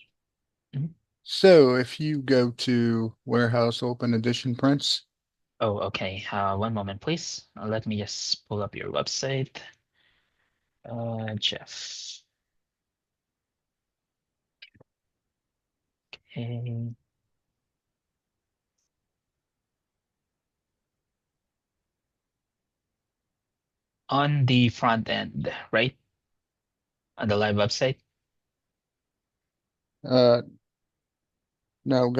Mhm. So if you go to Warehouse Open Edition Prints, Oh, okay. One moment, please. Let me just pull up your website. Jeff. Okay. On the front end, right? On the live website. uh, no,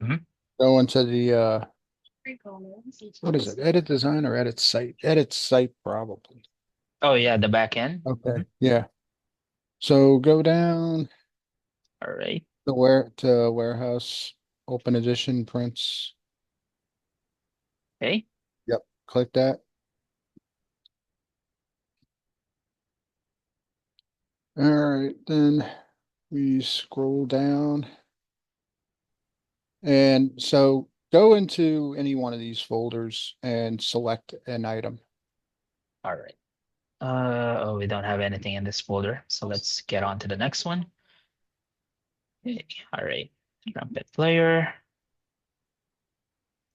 Mhm. go into the what is it? Edit design or edit site? Edit site probably. Oh, yeah, the back end. Okay. Mhm. Yeah. So go down All right. to Warehouse Open Edition Prints. Okay. Yep. Click that. All right. Then we scroll down. And so go into any one of these folders and select an item. All right. Oh, we don't have anything in this folder, so let's get on to the next one. Okay. All right. Trumpet player.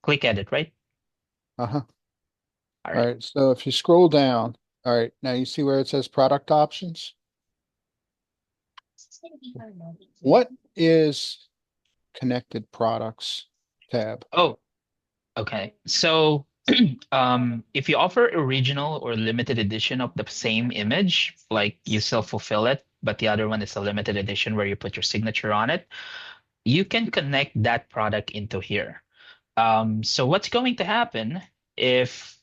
Click edit, right? Uh-huh. All All right. right. So if you scroll down, all right, now you see where it says product options. What is connected products tab? Oh, okay. So, if you offer original or limited edition of the same image, like you self-fulfill it, but the other one is a limited edition where you put your signature on it, you can connect that product into here. So what's going to happen if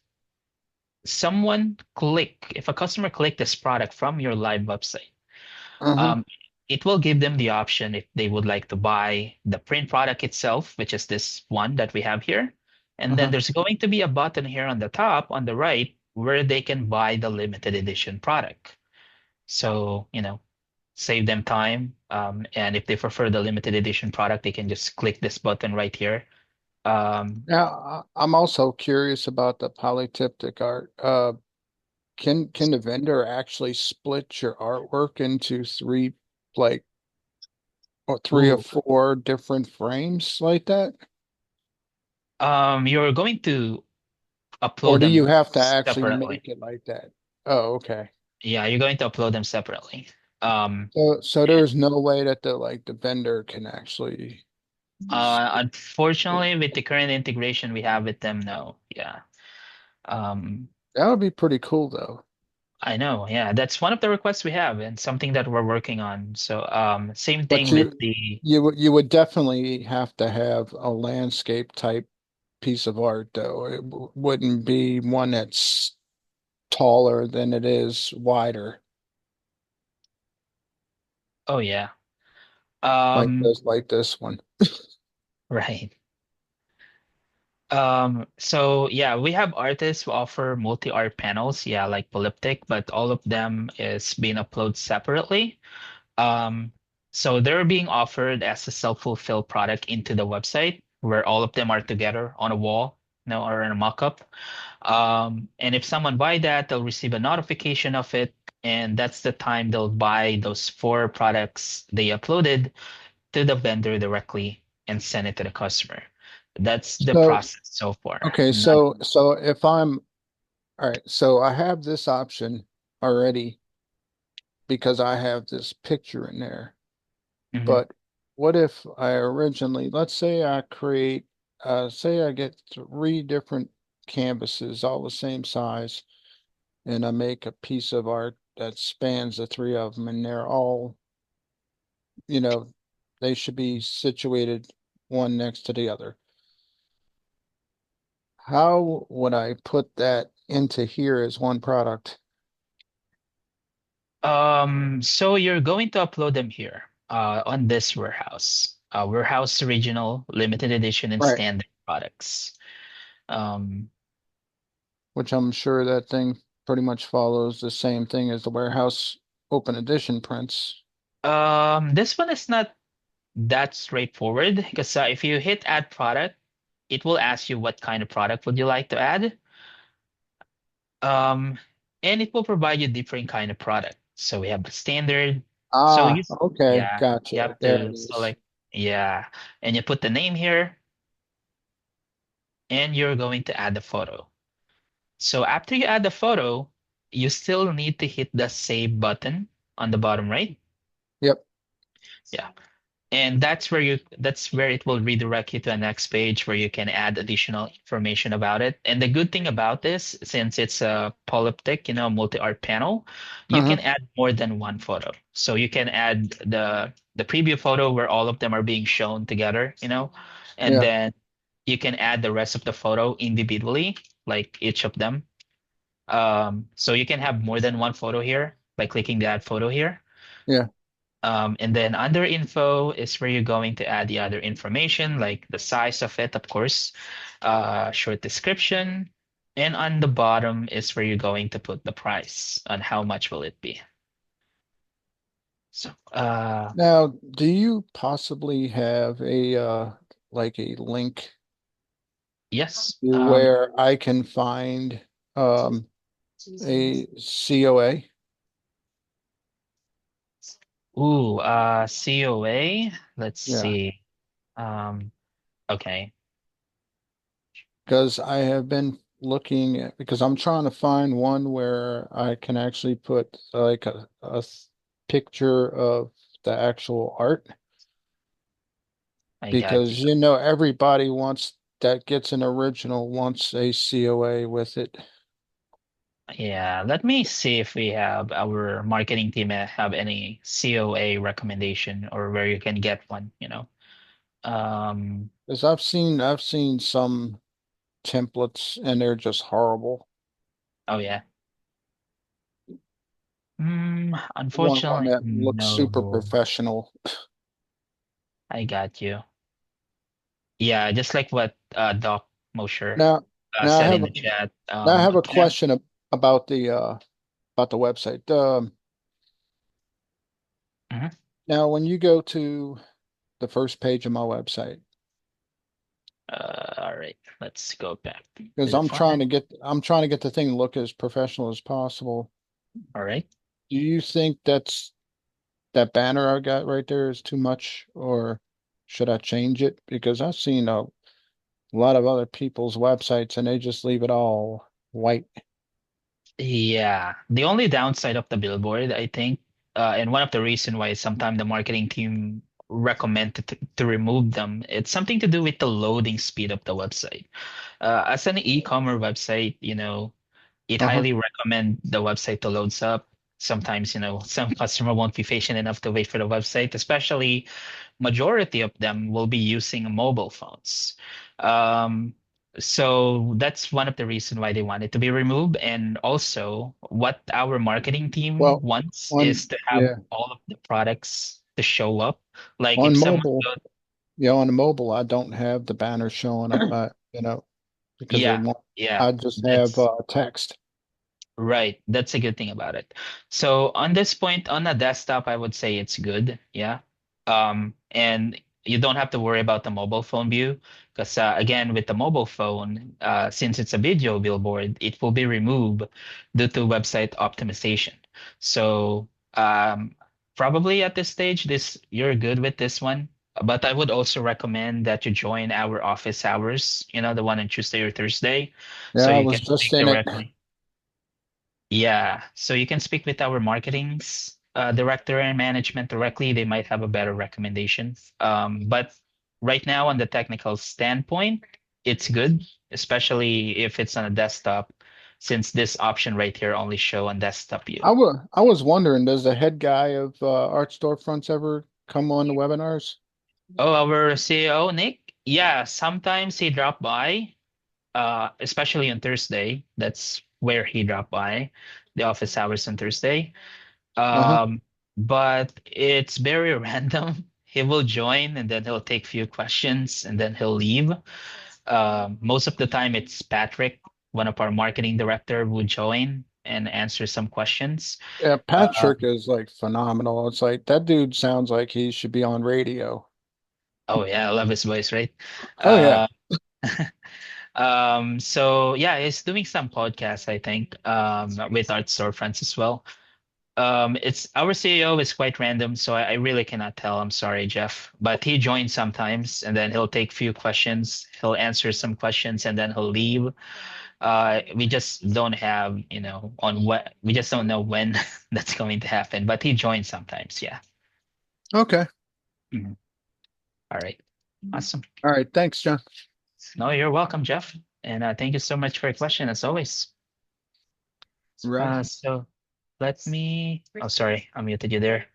if a customer click this product from your live website, Uh-huh. um, it will give them the option if they would like to buy the print product itself, which is this one that we have here. And then Uh-huh. there's going to be a button here on the top, on the right, where they can buy the limited edition product. So, save them time. And if they prefer the limited edition product, they can just click this button right here. Um, Now, I'm also curious about the polytyptic art. Can the vendor actually split your artwork into three, like, or three or ooh, four different frames like that? you're going to Or upload do you them have to actually separately. make it like that? Oh, okay. Yeah, you're going to upload them separately. Um, So there's no way that the vendor can actually Unfortunately, with the current integration we have with them, no. Yeah. Um, that would be pretty cool though. I know. Yeah, that's one of the requests we have and something that we're working on. So, same But thing with the. you would definitely have to have a landscape type piece of art though. It wouldn't be one that's taller than it is wider, Oh yeah. like this one. Right. So yeah, we have artists who offer multi-art panels, yeah, like Polyptych, but all of them is being uploaded separately. Um, so they're being offered as a self-fulfill product into the website where all of them are together on a wall, or in a mock-up. And if someone buy that, they'll receive a notification of it, and that's the time they'll buy those four products they uploaded to the vendor directly and send it to the customer. That's the So process so far. okay, Not, so if I'm all right, so I have this option already because I have this picture in there. Mhm. But what if I originally, let's say I create, say I get three different canvases, all the same size, and I make a piece of art that spans the three of them, and they're all, you know, they should be situated one next to the other. how would I put that into here as one product? So you're going to upload them here, on this warehouse. Warehouse original, limited edition, and Right. standard products. Um, Which I'm sure that thing pretty much follows the same thing as the warehouse open edition prints. this one is not that straightforward because if you hit add product, it will ask you what kind of product would you like to add. Um, and it will provide you different kind of product. So we have the standard. So Ah, okay, yeah, you gotcha. have There it to is. select, yeah, and you put the name here, and you're going to add the photo. So after you add the photo, you still need to hit the save button on the bottom right. Yep. Yeah. And that's where it will redirect you to a next page where you can add additional information about it. And the good thing about this, since it's a polyptych, multi-art panel, you Uh-huh. can add more than one photo. So you can add the preview photo where all of them are being shown together, and Yeah, then you can add the rest of the photo individually, like each of them. So you can have more than one photo here by clicking that photo here. yeah. And then under info is where you're going to add the other information, like the size of it, of course, short description. And on the bottom is where you're going to put the price on how much will it be. So, Now, do you possibly have a like a link yes. to where I can find um a COA? COA. Let's Yeah, see. Um, okay. because I have been looking at because I'm trying to find one where I can actually put like a picture of the actual art I got you. because everybody wants that gets an original wants a COA with it. Yeah, let me see if we have our marketing team have any COA recommendation or where you can get one. Um, Because I've seen some templates and they're just horrible. oh yeah. I want one Unfortunately, that looks super no. professional. I got you. Yeah, just like what Doc Mosher Now, now I said have in a the chat. now I have a Can question about the website. mhm. Now when you go to the first page of my website, All right, let's go back because to the front end. I'm trying to get the thing to look as professional as possible. All right. Do you think that banner I got right there is too much, or should I change it? Because I've seen a lot of other people's websites and they just leave it all white. Yeah, the only downside of the billboard, I think, and one of the reason why sometimes the marketing team recommend to remove them, it's something to do with the loading speed of the website. As an e-commerce website, it Uh-huh. highly recommend the website to loads up. Sometimes, some customer won't be patient enough to wait for the website, especially majority of them will be using mobile phones. Um, so that's one of the reasons why they want it to be removed. And also, what our marketing team Well, wants on is to have yeah, all of the products to show up. Like on if someone mobile, goes, on the mobile, I don't have the banner showing up, because they yeah, want, yeah, I just have that's text. right. That's a good thing about it. So on this point, on a desktop, I would say it's good. Yeah. And you don't have to worry about the mobile phone view because again, with the mobile phone, since it's a video billboard, it will be removed due to website optimization. So probably at this stage, this you're good with this one. But I would also recommend that you join our office hours, the one on Tuesday or Thursday, Yeah, so I you was can just speak in it. directly. Yeah, so you can speak with our marketing's director and management directly. They might have a better recommendation. But right now, on the technical standpoint, it's good, especially if it's on a desktop, since this option right here only show on desktop view. I was wondering, does the head guy of Art Storefronts ever come on the webinars? Oh, our CEO, Nick? Yeah, sometimes he drop by. especially on Thursday. That's where he dropped by, the office hours on Thursday. Uh-huh. Um, but it's very random. He will join and then he'll take few questions and then he'll leave. Most of the time it's Patrick, one of our marketing director, will join and answer some questions. Yeah, Uh, Patrick is like phenomenal. It's like that dude sounds like he should be on radio. oh yeah, I love his voice, right? Oh yeah. Uh, so yeah, he's doing some podcasts, I think, with Art Storefronts as well. It's our CEO is quite random, so I really cannot tell. I'm sorry, Jeff, but he joins sometimes, and then he'll take few questions. He'll answer some questions, and then he'll leave. We just don't have, on what we just don't know when that's going to happen. But he joins sometimes. Yeah. Okay. Mhm. All right. Awesome. All right. Thanks, John. No, you're welcome, Jeff, and thank you so much for your question as always. Right. So let me. Oh, sorry, I muted you there.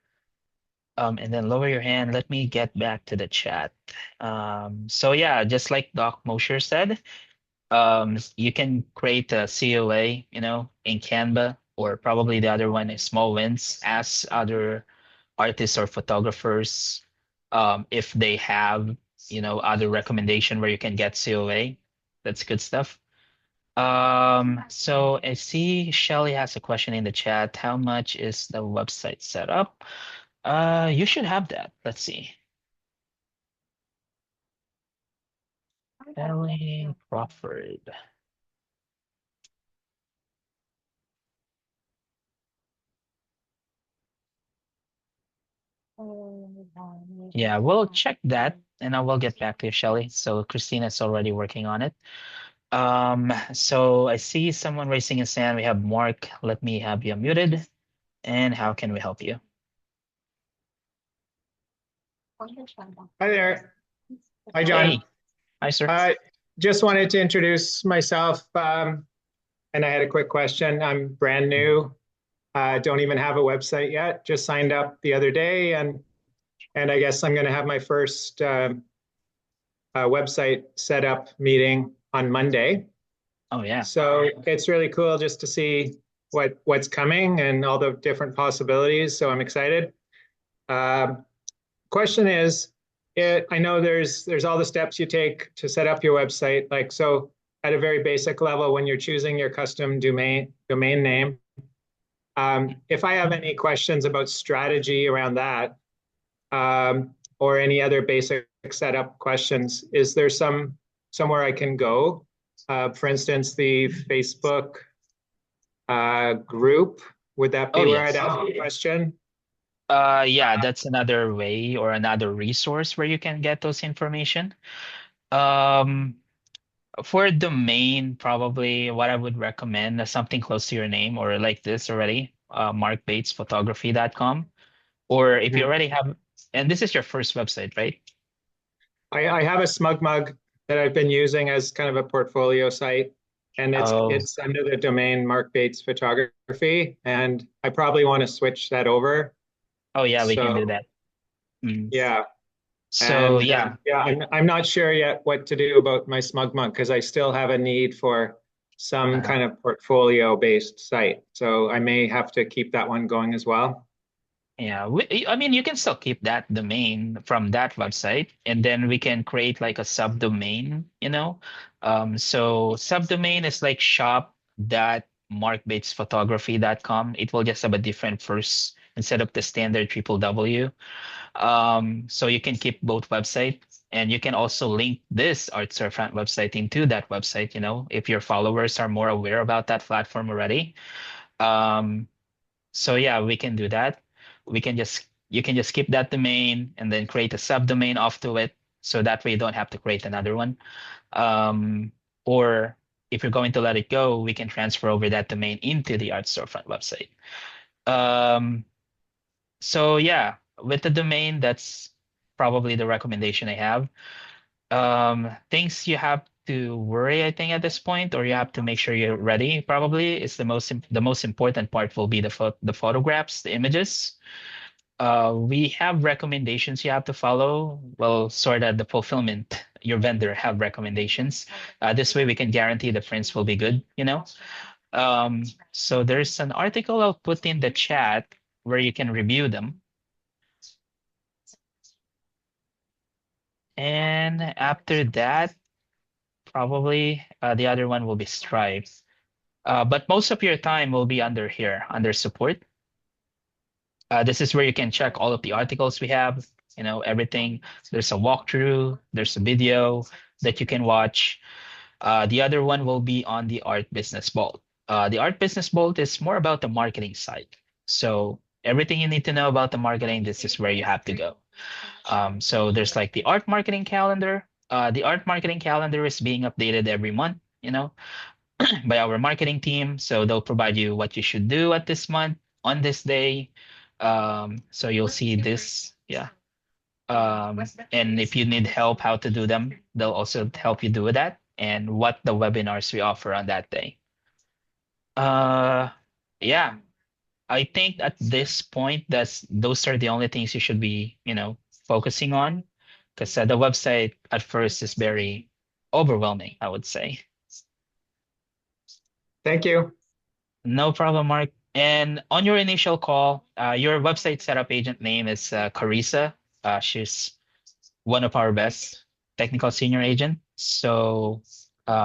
And then lower your hand. Let me get back to the chat. So yeah, just like Doc Mosher said, you can create a COA, in Canva, or probably the other one is Small Wins. Ask other artists or photographers, if they have, other recommendation where you can get COA. That's good stuff. So I see Shelly has a question in the chat. How much is the website set up? You should have that. Let's see. Shelly Crawford. Yeah, we'll check that and I will get back to you, Shelly. So Christina's already working on it. So I see someone raising his hand. We have Mark. Let me have you muted. And how can we help you? Hi there. Hi, Hey, John. hi, sir. Just wanted to introduce myself, and I had a quick question. I'm brand new. Don't even have a website yet. Just signed up the other day, and I guess I'm going to have my first website setup meeting on Monday. Oh, yeah. So it's really cool just to see what's coming and all the different possibilities. So I'm excited. Question is, I know there's all the steps you take to set up your website. Like, so at a very basic level, when you're choosing your custom domain name, if I have any questions about strategy around that, or any other basic setup questions, is there somewhere I can go? For instance, the Facebook group, would that Oh, be where I'd yes. ask a question? Yeah, that's another way or another resource where you can get those information. Um, for domain, probably what I would recommend is something close to your name or like this already, markbatesphotography.com. Or if you Mhm. already have, and this is your first website, right? I have a smug mug that I've been using as kind of a portfolio site, and it's Oh, it's under the domain Mark Bates Photography, and I probably want to switch that over. oh yeah, we can do So that. Mm. yeah, So and yeah, yeah, I'm not sure yet what to do about my smug mug because I still have a need for some uh, kind of portfolio based site. So I may have to keep that one going as well. yeah. I mean, you can still keep that domain from that website, and then we can create like a subdomain, So subdomain is like shop.markbatesphotography.com. It will just have a different first instead of the standard triple W. So you can keep both websites, and you can also link this Art Storefront website into that website, if your followers are more aware about that platform already. Um, so yeah, we can do that. You can just keep that domain and then create a subdomain off to it. So that way you don't have to create another one. Um, or if you're going to let it go, we can transfer over that domain into the Art Storefront website. Um, so yeah, with the domain, that's probably the recommendation I have. Things you have to worry, I think, at this point, or you have to make sure you're ready, probably, is the most important part will be the photographs, the images. We have recommendations you have to follow. Well, sort of the fulfillment your vendor have recommendations. This way we can guarantee the prints will be good, you know. So there's an article I'll put in the chat where you can review them. And after that, probably the other one will be Stripe. But most of your time will be under here, under support. This is where you can check all of the articles we have, you know, everything. There's a walkthrough, there's a video that you can watch. The other one will be on the Art Business Vault. The Art Business Vault is more about the marketing side. So everything you need to know about the marketing, this is where you have to go. So there's like the art marketing calendar. The art marketing calendar is being updated every month, you know, by our marketing team. So they'll provide you what you should do at this month on this day. So you'll see this, yeah. And if you need help how to do them, they'll also help you do that and what the webinars we offer on that day. Yeah, I think at this point, those are the only things you should be, you know, focusing on, because the website at first is very overwhelming, I would say. Thank you. No problem, Mark. And on your initial call, your website setup agent name is Carissa. She's one of our best technical senior agent. So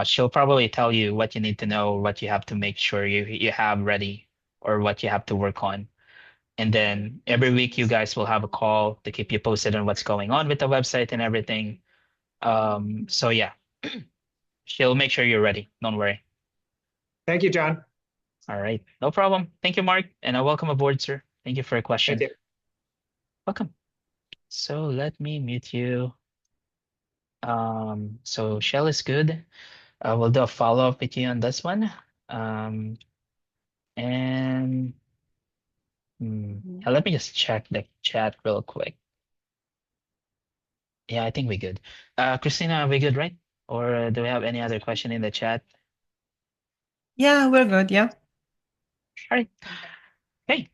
she'll probably tell you what you need to know, what you have to make sure you have ready, or what you have to work on. And then every week you guys will have a call to keep you posted on what's going on with the website and everything. So yeah, she'll make sure you're ready. Don't worry. Thank you, John. All right, no problem. Thank you, Mark, and welcome aboard, sir. Thank you for your question. Thank you. Welcome. So let me mute you. So Shell is good. We'll do a follow-up with you on this one. And let me just check the chat real quick. Yeah, I think we're good. Christina, are we good, right? Or do we have any other question in the chat? Yeah, we're good. Yeah. All right. Hey.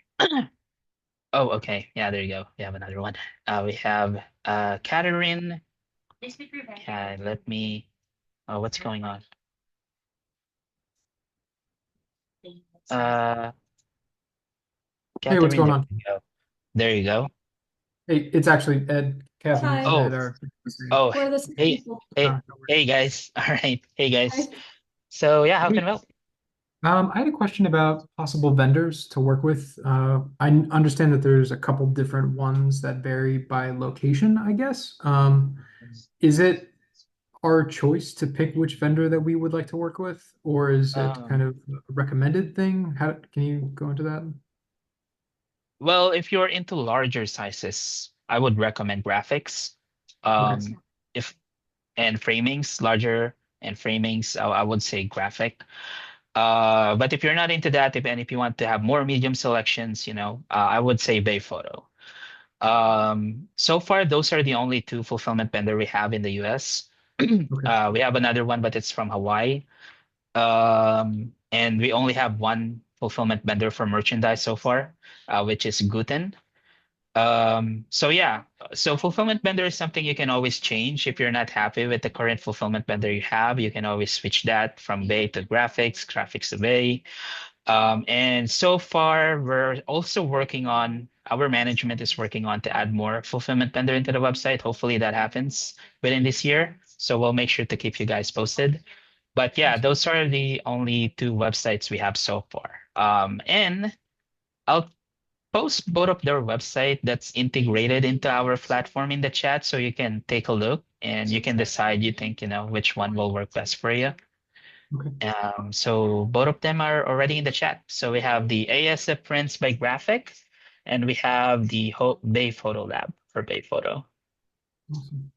Oh, okay. Yeah, there you go. We have another one. We have Catherine. Yeah, let me. Oh, what's going on? Hey, what's Catherine, going there on? you go. There you go. Hey, it's actually Ed, Kathy, Hi. and Oh, Ed are. oh, We're the hey, people. hey, hey, guys. All right, hey, guys. So yeah, how can I help? I had a question about possible vendors to work with. I understand that there's a couple different ones that vary by location, I guess. Is it our choice to pick which vendor that we would like to work with, or is it kind of a recommended thing? How can you go into that? Well, if you're into larger sizes, I would recommend graphics. Okay. If and framings, larger and framings, I would say graphic. But if you're not into that, if you want to have more medium selections, you know, I would say Bay Photo. So far, those are the only two fulfillment vendor we have in the US. We have another one, but it's from Hawaii. And we only have one fulfillment vendor for merchandise so far, which is Guten. So yeah, so fulfillment vendor is something you can always change. If you're not happy with the current fulfillment vendor you have, you can always switch that from Bay to graphics, graphics to Bay. And so far, we're also working on, our management is working on to add more fulfillment vendor into the website. Hopefully that happens within this year. So we'll make sure to keep you guys posted. But yeah, those are the only two websites we have so far. And I'll post both of their website that's integrated into our platform in the chat so you can take a look and you can decide you think, you know, which one will work best for you. Okay. So both of them are already in the chat. So we have the ASF prints by Graphic and we have the Bay Photo Lab for Bay Photo. Awesome.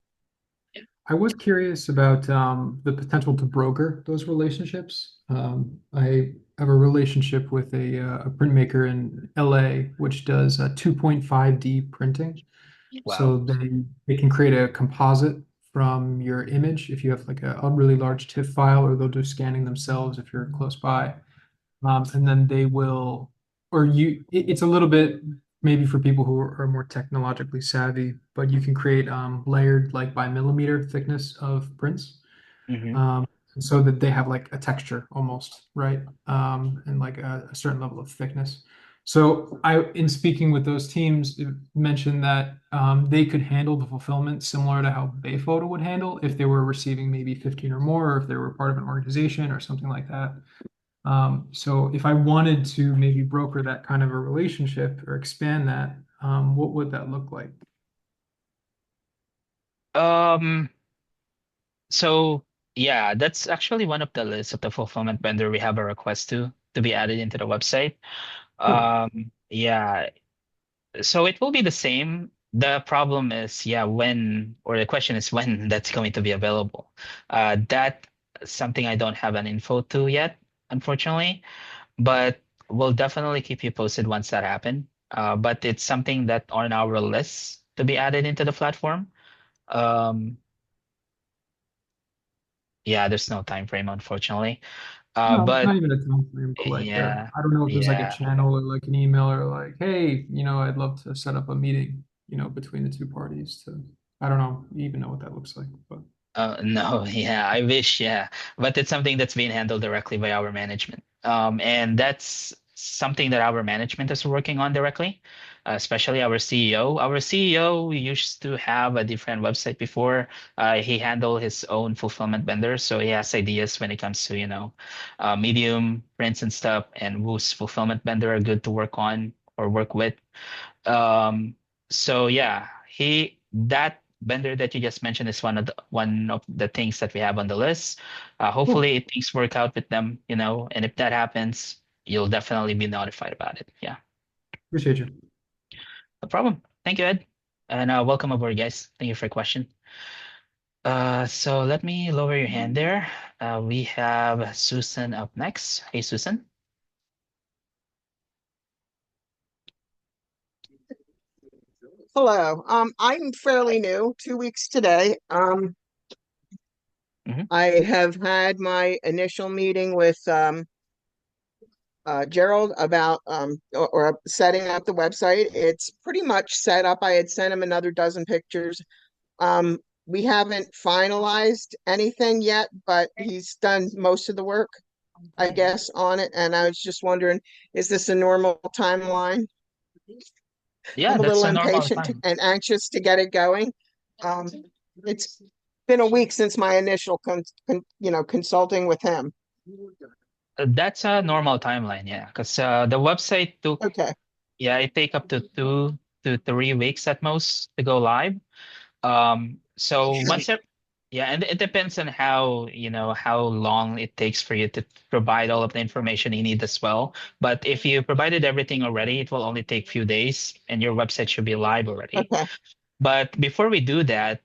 I was curious about the potential to broker those relationships. I have a relationship with a printmaker in LA, which does 2.5D printing. Wow. So they can create a composite from your image if you have like a really large TIFF file, or they'll do scanning themselves if you're close by. And then they will, or it's a little bit maybe for people who are more technologically savvy, but you can create layered like by millimeter thickness of prints. Hmm. Um, so that they have like a texture almost, right? And like a certain level of thickness. So in speaking with those teams, it mentioned that they could handle the fulfillment similar to how Bayphoto would handle if they were receiving maybe 15 or more, or if they were part of an organization or something like that. So if I wanted to maybe broker that kind of a relationship or expand that, what would that look like? Um, so yeah, that's actually one of the lists of the fulfillment vendor we have a request to be added into the website. Cool. Yeah, so it will be the same. The problem is, yeah, when, or the question is when that's going to be available. That something I don't have an info to yet, unfortunately, but we'll definitely keep you posted once that happen. But it's something that on our list to be added into the platform. Um, yeah, there's no time frame, unfortunately. No, But not even a time frame, but like yeah, I don't know if there's like a yeah. channel or like an email or like, hey, I'd love to set up a meeting, between the two parties to, I don't know, even know what that looks like, but No, yeah, I wish, yeah. But it's something that's being handled directly by our management. And that's something that our management is working on directly, especially our CEO. Our CEO used to have a different website before. He handled his own fulfillment vendor, so he has ideas when it comes to, medium prints and stuff, and whose fulfillment vendor are good to work on or work with. Um, so yeah, that vendor that you just mentioned is one of the things that we have on the list. cool. Hopefully things work out with them, and if that happens, you'll definitely be notified about it. Yeah, Appreciate you. no problem. Thank you, Ed. And welcome aboard, guys. Thank you for your question. So let me lower your hand there. We have Susan up next. Hey, Susan. Hello. I'm fairly new, 2 weeks today. Hmm. I have had my initial meeting with Gerald about or setting up the website. It's pretty much set up. I had sent him another dozen pictures. We haven't finalized anything yet, but he's done most of the work, I guess, on it. And I was just wondering, is this a normal timeline? Yeah, I'm a that's little a normal impatient time. and anxious to get it going. Um, it's been a week since my initial consulting with him. That's a normal timeline, yeah, because the website took, Okay, yeah, it take up to 2 to 3 weeks at most to go live. So yeah, and it depends on how long it takes for you to provide all of the information you need as well. But if you provided everything already, it will only take few days, and your website should be live already. okay, But before we do that,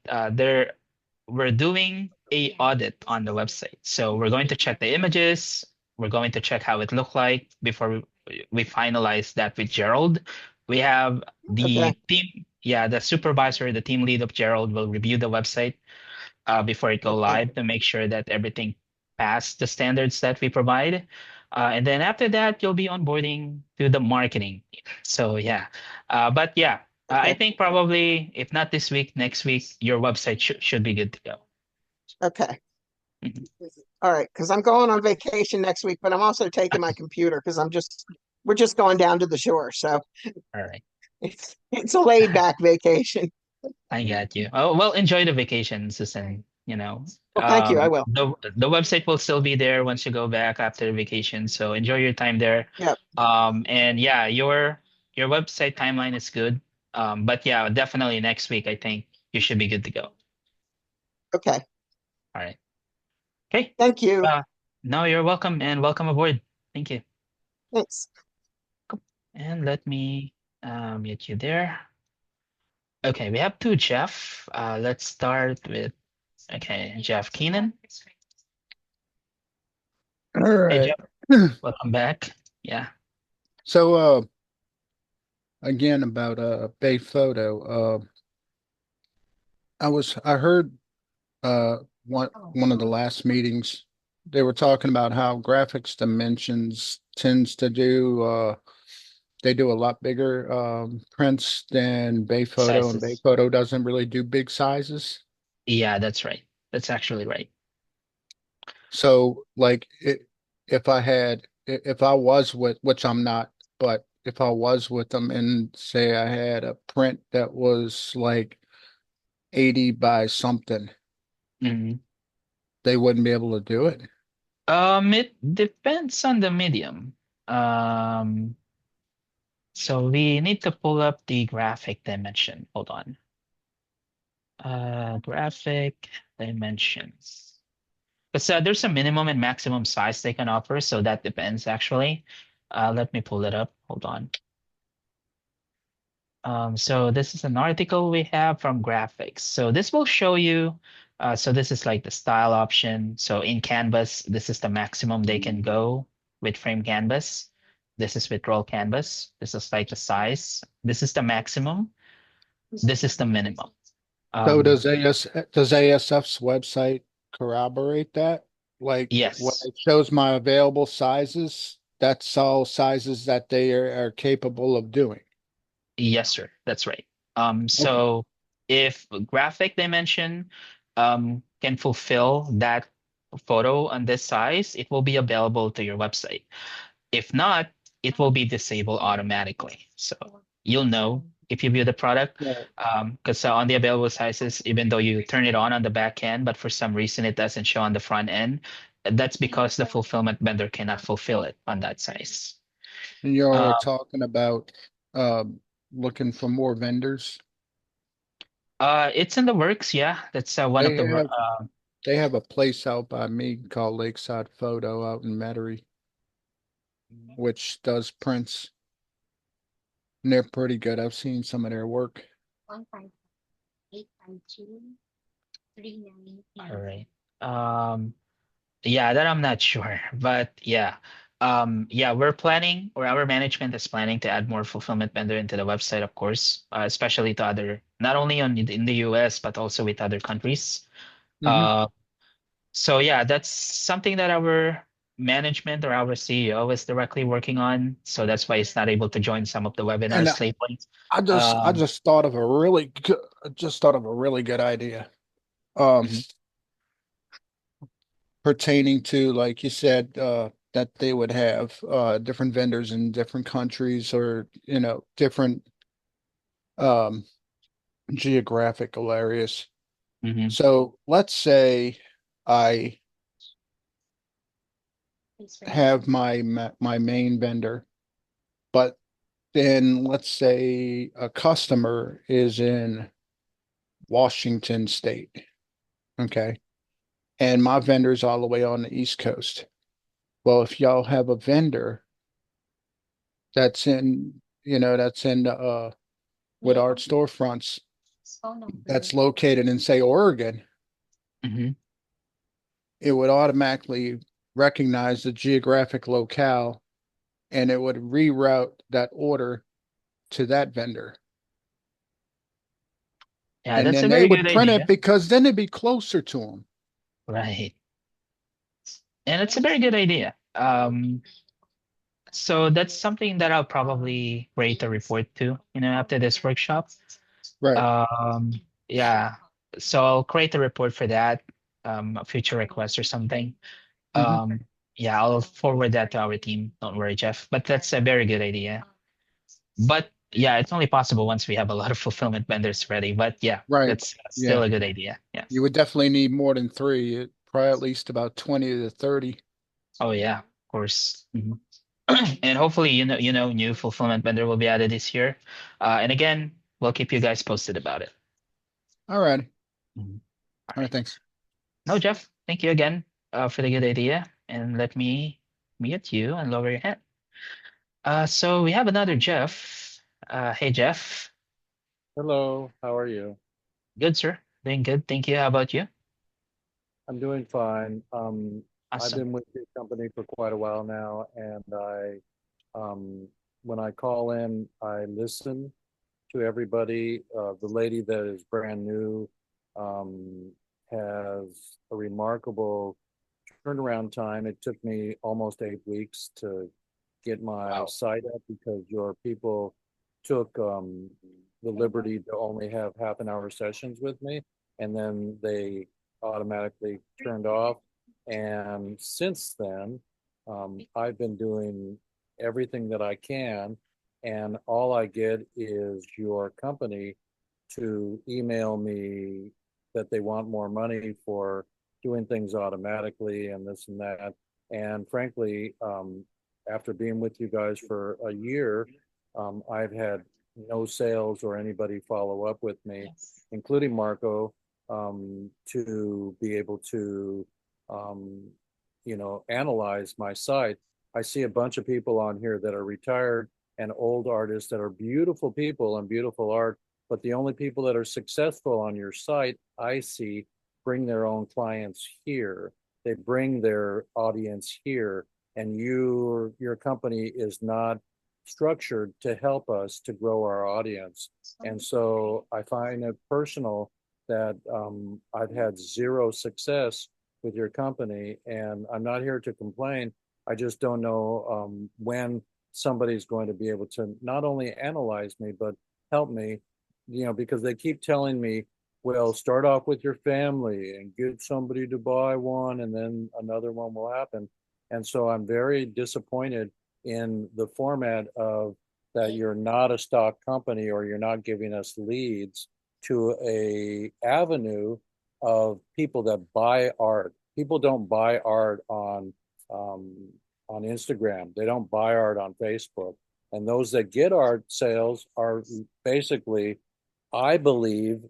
we're doing a audit on the website. So we're going to check the images. We're going to check how it looked like before we finalize that with Gerald. We have okay, the team, yeah, the supervisor, the team lead of Gerald will review the website before it go okay, live to make sure that everything passed the standards that we provide. And then after that, you'll be onboarding to the marketing. So yeah, but yeah, I okay, think probably if not this week, next week, your website should be good to go. okay. Mhm. All right, because I'm going on vacation next week, but I'm also taking my computer because we're just going down to the shore, so All right, it's a laid back vacation. I got you. Oh, well, enjoy the vacation, Susan. Well, thank you. I will. The website will still be there once you go back after the vacation. So enjoy your time there. Yep. And yeah, your website timeline is good. But yeah, definitely next week, I think you should be good to go. Okay. All right. Okay. Thank you. Uh, no, you're welcome and welcome aboard. Thank you. Thanks. And let me mute you there. Okay, we have two Jeff. Let's start with Jeff Keenan. All Hey right. Jeff, welcome back. Yeah. So again about Bay Photo. I heard one of the last meetings they were talking about how graphics dimensions tends to do they do a lot bigger prints than Bayphoto, and Sizes. Bayphoto doesn't really do big sizes. Yeah, that's right. That's actually right. So like if I had if I was with, which I'm not, but if I was with them and say I had a print that was like 80 by something, Mhm. they wouldn't be able to do it. It depends on the medium. Um, so we need to pull up the graphic dimension. Hold on. Graphic dimensions. Because there's a minimum and maximum size they can offer, so that depends actually. Let me pull it up. Hold on. So this is an article we have from graphics. So this will show you, so this is like the style option. So in Canvas, this is the maximum they can go with frame canvas. This is with roll canvas. This is like the size. This is the maximum. This is the minimum. So Um, does ASF's website corroborate that? Like when yes. it shows my available sizes, that's all sizes that they are capable of doing. Yes, sir. That's right. Okay. So if graphic dimension can fulfill that photo on this size, it will be available to your website. If not, it will be disabled automatically. So you'll know if you view the product, Right. because on the available sizes, even though you turn it on the back end, but for some reason it doesn't show on the front end, that's because the fulfillment vendor cannot fulfill it on that size. And Uh, you're talking about um looking for more vendors. it's in the works, yeah. That's one of They the have they have a place out by me called Lakeside Photo out in Metairie, which does prints. And they're pretty good. I've seen some of their work. all right. Um, yeah, that I'm not sure, but yeah. Yeah, we're planning, or our management is planning to add more fulfillment vendor into the website, of course, especially to other, not only in the US, but also with other countries. Hmm. Uh, so yeah, that's something that our management or our CEO is directly working on. So that's why he's not able to join some of the And webinars lately. I Um, just thought of a really good, just thought of a really good idea. Um, mhm, Pertaining to, like you said, that they would have different vendors in different countries, or different um geographical areas. mhm. So let's say I have my main vendor, but then let's say a customer is in Washington State, okay, and my vendor's all the way on the East Coast. Well, if y'all have a vendor that's in with art storefronts that's located in, say, Oregon, Mhm. it would automatically recognize the geographic locale, and it would reroute that order to that vendor. Yeah, And that's a then they very would good print it idea. because then it'd be closer to them. Right. And it's a very good idea. So that's something that I'll probably create a report to, after this workshop. Right. Um, yeah. So I'll create a report for that, a future request or something. Hmm. Um, yeah, I'll forward that to our team. Don't worry, Jeff. But that's a very good idea. But yeah, it's only possible once we have a lot of fulfillment vendors ready. But yeah, Right. that's still Yeah. a good idea. Yeah. You would definitely need more than three, probably at least about 20 to 30. Oh yeah, of course. Mhm. And hopefully, new fulfillment vendor will be added this year. And again, we'll keep you guys posted about it. All right. Mhm. All All right. right. Thanks. No, Jeff, thank you again for the good idea. And let me mute you and lower your hand. So we have another Jeff. Hey, Jeff. Hello, how are you? Good, sir. Doing good. Thank you. How about you? I'm doing fine. I've Awesome. been with your company for quite a while now, and when I call in, I listen to everybody. The lady that is brand new, has a remarkable turnaround time. It took me almost 8 weeks to get my Wow. site up because your people took the liberty to only have half an hour sessions with me, and then they automatically turned off. And since then, I've been doing everything that I can, and all I get is your company to email me that they want more money for doing things automatically and this and that. And frankly, after being with you guys for a year, I've had no sales or anybody follow up with me, including Marco, to be able to, um, analyze my site. I see a bunch of people on here that are retired and old artists that are beautiful people and beautiful art, but the only people that are successful on your site, I see, bring their own clients here. They bring their audience here, and your company is not structured to help us to grow our audience. And so I find it personal that I've had zero success with your company, and I'm not here to complain. I just don't know when somebody's going to be able to not only analyze me but help me, because they keep telling me, well, start off with your family and get somebody to buy one, and then another one will happen. And so I'm very disappointed in the format of that you're not a stock company or you're not giving us leads to a avenue of people that buy art. People don't buy art um, on Instagram. They don't buy art on Facebook. And those that get art sales are basically, I believe,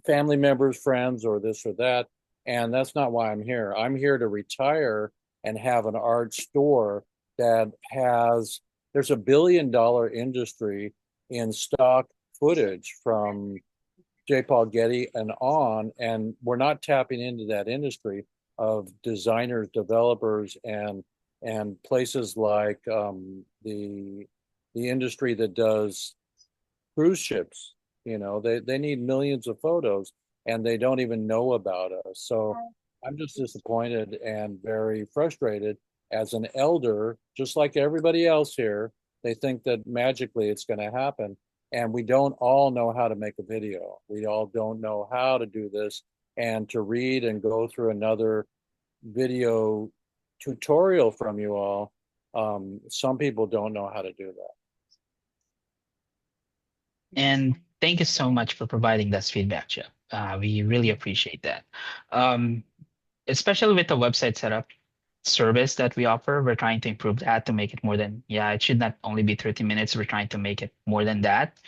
family members, friends, or this or that. And that's not why I'm here. I'm here to retire and have an art store that there's $1 billion industry in stock footage from J. Paul Getty and on, and we're not tapping into that industry of designers, developers, and places like the industry that does cruise ships. They need millions of photos, and they don't even know about us. So I'm just disappointed and very frustrated as an elder, just like everybody else here. They think that magically it's going to happen, and we don't all know how to make a video. We all don't know how to do this, and to read and go through another video tutorial from you all. Some people don't know how to do that. And thank you so much for providing this feedback, Jeff. We really appreciate that. Um, Especially with the website setup service that we offer, we're trying to improve that to make it more than, yeah, it should not only be 30 minutes. We're trying to make it more than that.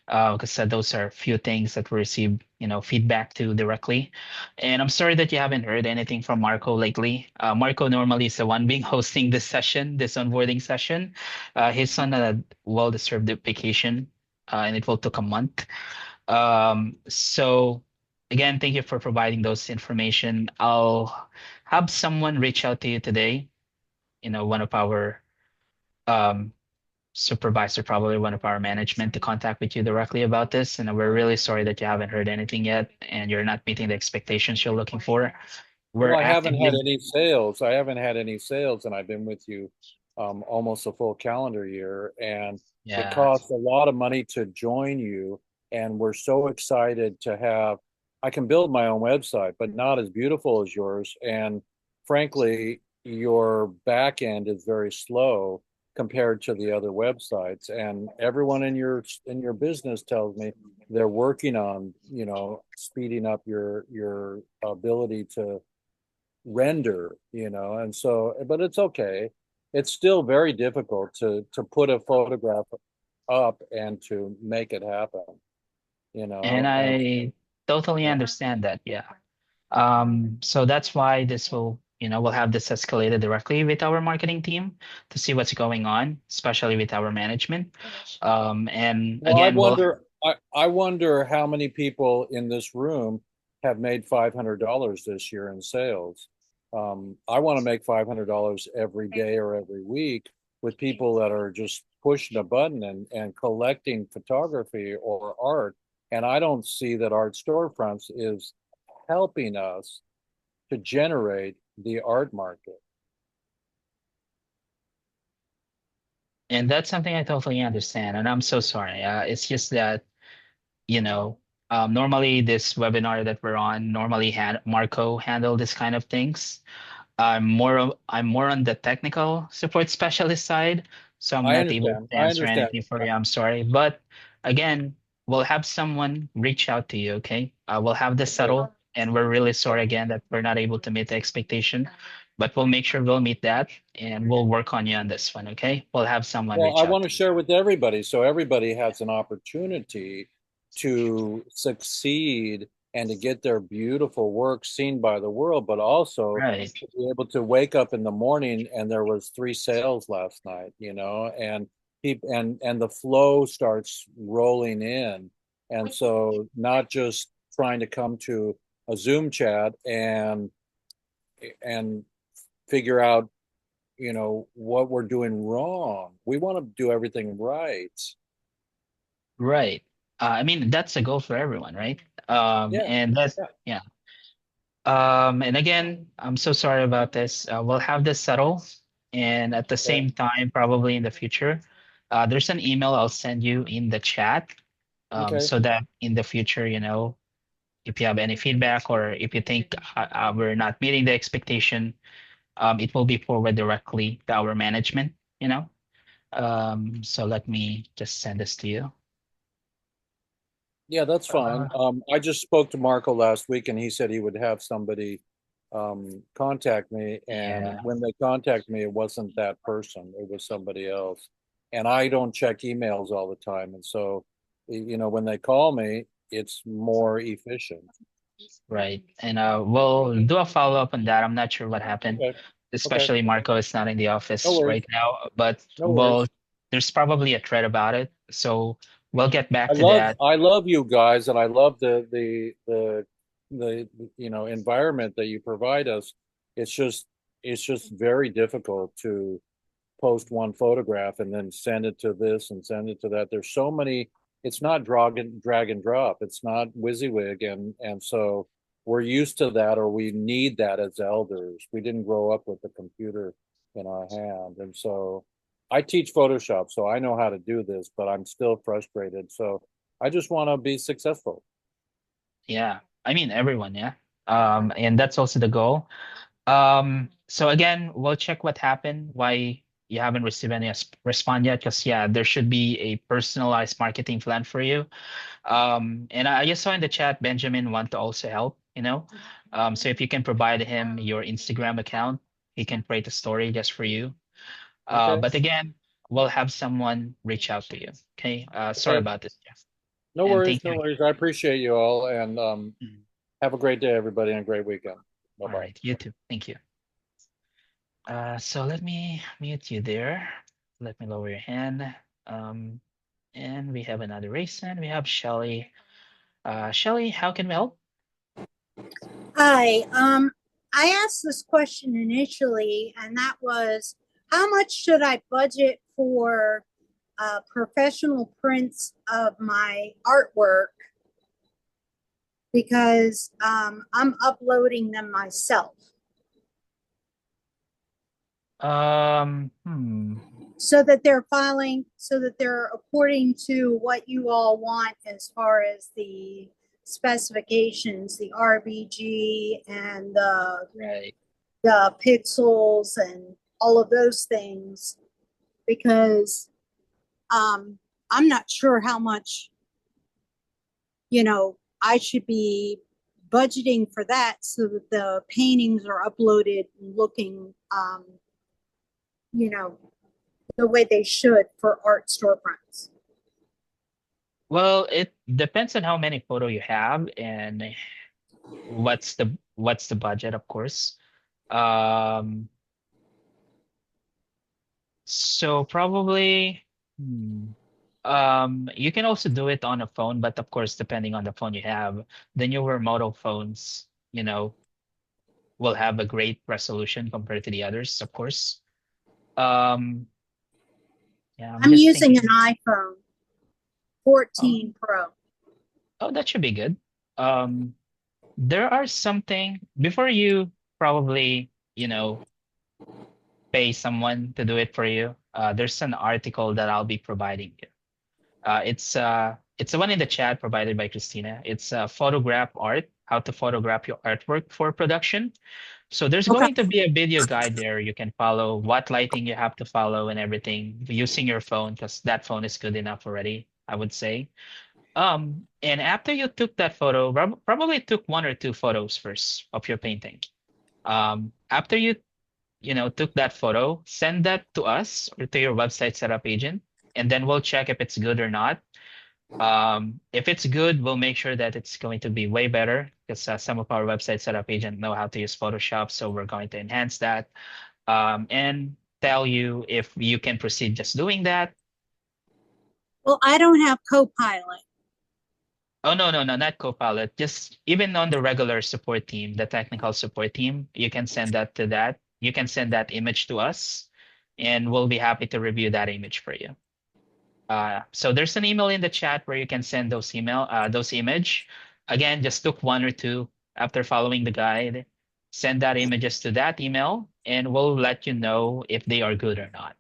Because those are a few things that we receive, feedback to directly. And I'm sorry that you haven't heard anything from Marco lately. Marco normally is the one being hosting this session, this onboarding session. He's on a well-deserved vacation, and it will take a month. So again, thank you for providing those information. I'll have someone reach out to you today, one of our um, supervisor, probably one of our management, to contact with you directly about this. And we're really sorry that you haven't heard anything yet and you're not meeting the expectations you're looking for. We're Well, I haven't had actively, any sales. I haven't had any sales, and I've been with you almost a full calendar year, and it yeah. costs a lot of money to join you. And we're so excited to have. I can build my own website, but not as beautiful as yours. And frankly, your back end is very slow compared to the other websites. And everyone in your business tells me they're working on, speeding up your ability to render, and so, but it's okay. It's still very difficult to put a photograph up and to make it happen, And and I totally yeah. understand that. Yeah. So that's why this will, we'll have this escalated directly with our marketing team to see what's going on, especially with our management. And Well, I again, we'll, wonder, I wonder how many people in this room have made $500 this year in sales. I want to make $500 every day or every week with people that are just pushing a button and collecting photography or art. And I don't see that Art Storefronts is helping us to generate the art market. And that's something I totally understand, and I'm so sorry. It's just that, you know, normally this webinar that we're on, normally had Marco handle this kind of things. I'm more on the technical support specialist side, so I'm I not able understand. to I answer understand. anything for you. I'm sorry. But again, we'll have someone reach out to you, okay? We'll have this Okay. settled, and we're really sorry again that we're not able to meet the expectation, but we'll make sure we'll meet that, and we'll work on you on this one, okay? We'll have someone Well, I reach out want to to you. share with everybody so everybody has an opportunity to succeed and to get their beautiful work seen by the world, but also Right. to be able to wake up in the morning and there was 3 sales last night, and and the flow starts rolling in. And so not just trying to come to a Zoom chat and figure out what we're doing wrong. We want to do everything right. Right. I mean, that's a goal for everyone, right? Yeah, And that's, yeah. yeah. And again, I'm so sorry about this. We'll have this settle, and at the Okay. same time, probably in the future, there's an email I'll send you in the chat, Okay. so that in the future, if you have any feedback or if you think we're not meeting the expectation, it will be forwarded directly to our management, you know. So let me just send this to you. Yeah, that's fine. Uh, I just spoke to Marco last week and he said he would have somebody contact me. And yeah, when they contact me, it wasn't that person, it was somebody else. And I don't check emails all the time. And so, when they call me, it's more efficient. right. And we'll do a follow-up on that. I'm not sure what happened, Okay. Okay. especially Marco is not in the No office worries. right now, but No worries. there's probably a thread about it. So we'll get I back to love that. I love you guys, and I love the environment that you provide us. It's just very difficult to post one photograph and then send it to this and send it to that. There's so many. It's not drag and drop. It's not WYSIWYG, and so we're used to that, or we need that as elders. We didn't grow up with the computer in our hand, and so I teach Photoshop, so I know how to do this, but I'm still frustrated. So I just want to be successful. Yeah. I mean, everyone, yeah. And that's also the goal. So again, we'll check what happened, why you haven't received any respond yet, because yeah, there should be a personalized marketing plan for you. And I just saw in the chat, Benjamin want to also help, you know. So if you can provide him your Instagram account, he can create a story just for you. Okay. But again, we'll have someone reach out to you. Okay. Sorry Okay. about this, Jeff. No And worries. thank you No again. worries. I appreciate you all, and Mm. have a great day, everybody, and a great weekend. Bye All bye. right. You too. Thank you. So let me mute you there. Let me lower your hand. Um, and we have another race, and we have Shelly. Shelly, how can we help? Hi. I asked this question initially, and that was, how much should I budget for professional prints of my artwork? Because I'm uploading them myself. Hmm. So that they're filing, so that they're according to what you all want as far as the specifications, the RBG and Right. the pixels and all of those things, because I'm not sure how much, I should be budgeting for that so that the paintings are uploaded and looking, you know, the way they should for art storefronts. Well, it depends on how many photo you have and what's the budget, of course. Um, so probably, you can also do it on a phone, but of course, depending on the phone you have, the newer model phones, will have a great resolution compared to the others, of course. Um, yeah, I'm I'm just using an thinking. iPhone Oh, 14 Pro. oh, that should be good. Um, there are something before you probably, pay someone to do it for you. there's an article that I'll be providing you. It's the one in the chat provided by Christina. It's photograph art, how to photograph your artwork for production. So there's Okay. going to be a video guide there. You can follow what lighting you have to follow and everything using your phone, because that phone is good enough already, I would say. And after you took that photo, probably took one or two photos first of your painting. After you took that photo, send that to us or to your website setup agent, and then we'll check if it's good or not. If it's good, we'll make sure that it's going to be way better, because some of our website setup agent know how to use Photoshop, so we're going to enhance that, and tell you if you can proceed just doing that. Well, I don't have Copilot. Oh, no, no, no, not Copilot. Just even on the regular support team, the technical support team, you can send that to that. You can send that image to us, and we'll be happy to review that image for you. So there's an email in the chat where you can send those image. Again, just took one or two after following the guide. Send that images to that email, and we'll let you know if they are good or not.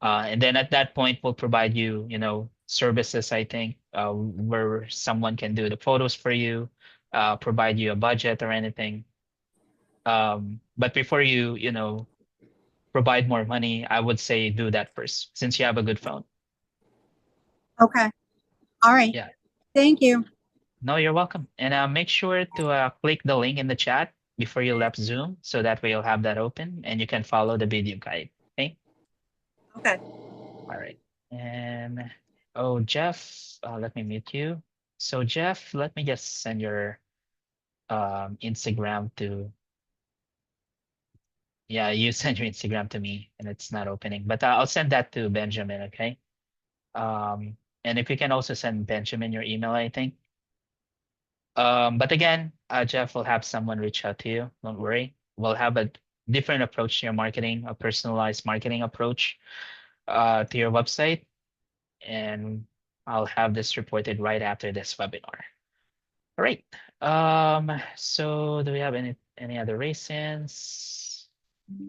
And then at that point, we'll provide you, services, I think, where someone can do the photos for you, provide you a budget or anything. But before you provide more money, I would say do that first, since you have a good phone. Okay. All right. Yeah. Thank you. No, you're welcome. And make sure to click the link in the chat before you left Zoom, so that way you'll have that open and you can follow the video guide. Okay. Okay. All right. And oh, Jeff, let me mute you. So Jeff, let me just send your Instagram to. Yeah, you send your Instagram to me and it's not opening, but I'll send that to Benjamin. Okay. And if you can also send Benjamin your email, I think. But again, Jeff will have someone reach out to you. Don't worry. We'll have a different approach to your marketing, a personalized marketing approach to your website. And I'll have this reported right after this webinar. All right. So do we have any other raisins?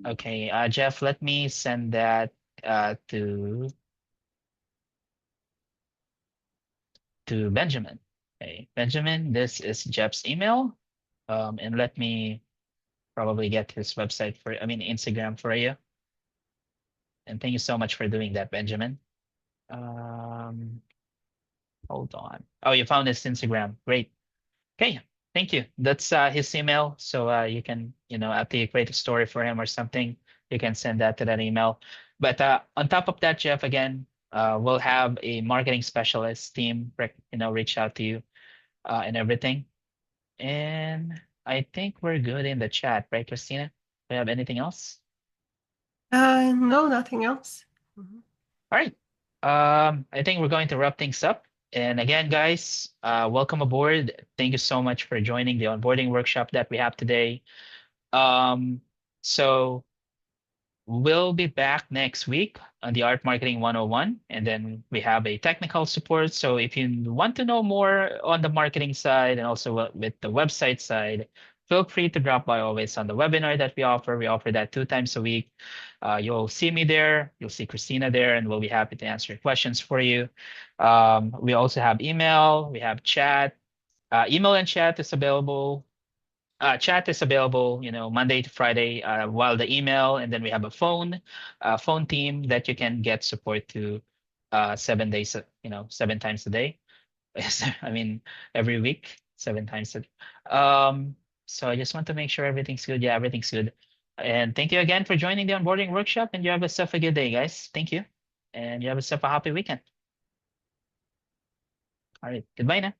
Okay, Jeff, let me send that to Benjamin. Okay, Benjamin, this is Jeff's email. And let me probably get his website Instagram for you. And thank you so much for doing that, Benjamin. Hold on. Oh, you found his Instagram. Great. Okay, thank you. That's his email. So you can, after you create a story for him or something, you can send that to that email. But on top of that, Jeff, again, we'll have a marketing specialist team, reach out to you and everything. And I think we're good in the chat, right, Christina? Do you have anything else? No, nothing else. Mhm. All right. I think we're going to wrap things up. And again, guys, welcome aboard. Thank you so much for joining the onboarding workshop that we have today. So we'll be back next week on the Art Marketing 101, and then we have a technical support. So if you want to know more on the marketing side and also with the website side, feel free to drop by always on the webinar that we offer. We offer that 2 times a week. You'll see me there, you'll see Christina there, and we'll be happy to answer your questions for you. We also have email, we have chat. Email and chat is available. Chat is available, Monday to Friday, while the email, and then we have a phone team that you can get support to 7 days, 7 times a day. I mean, every week, 7 times a day. So I just want to make sure everything's good. Yeah, everything's good. And thank you again for joining the onboarding workshop. And you have yourself a good day, guys. Thank you. And you have yourself a happy weekend. All right. Goodbye now.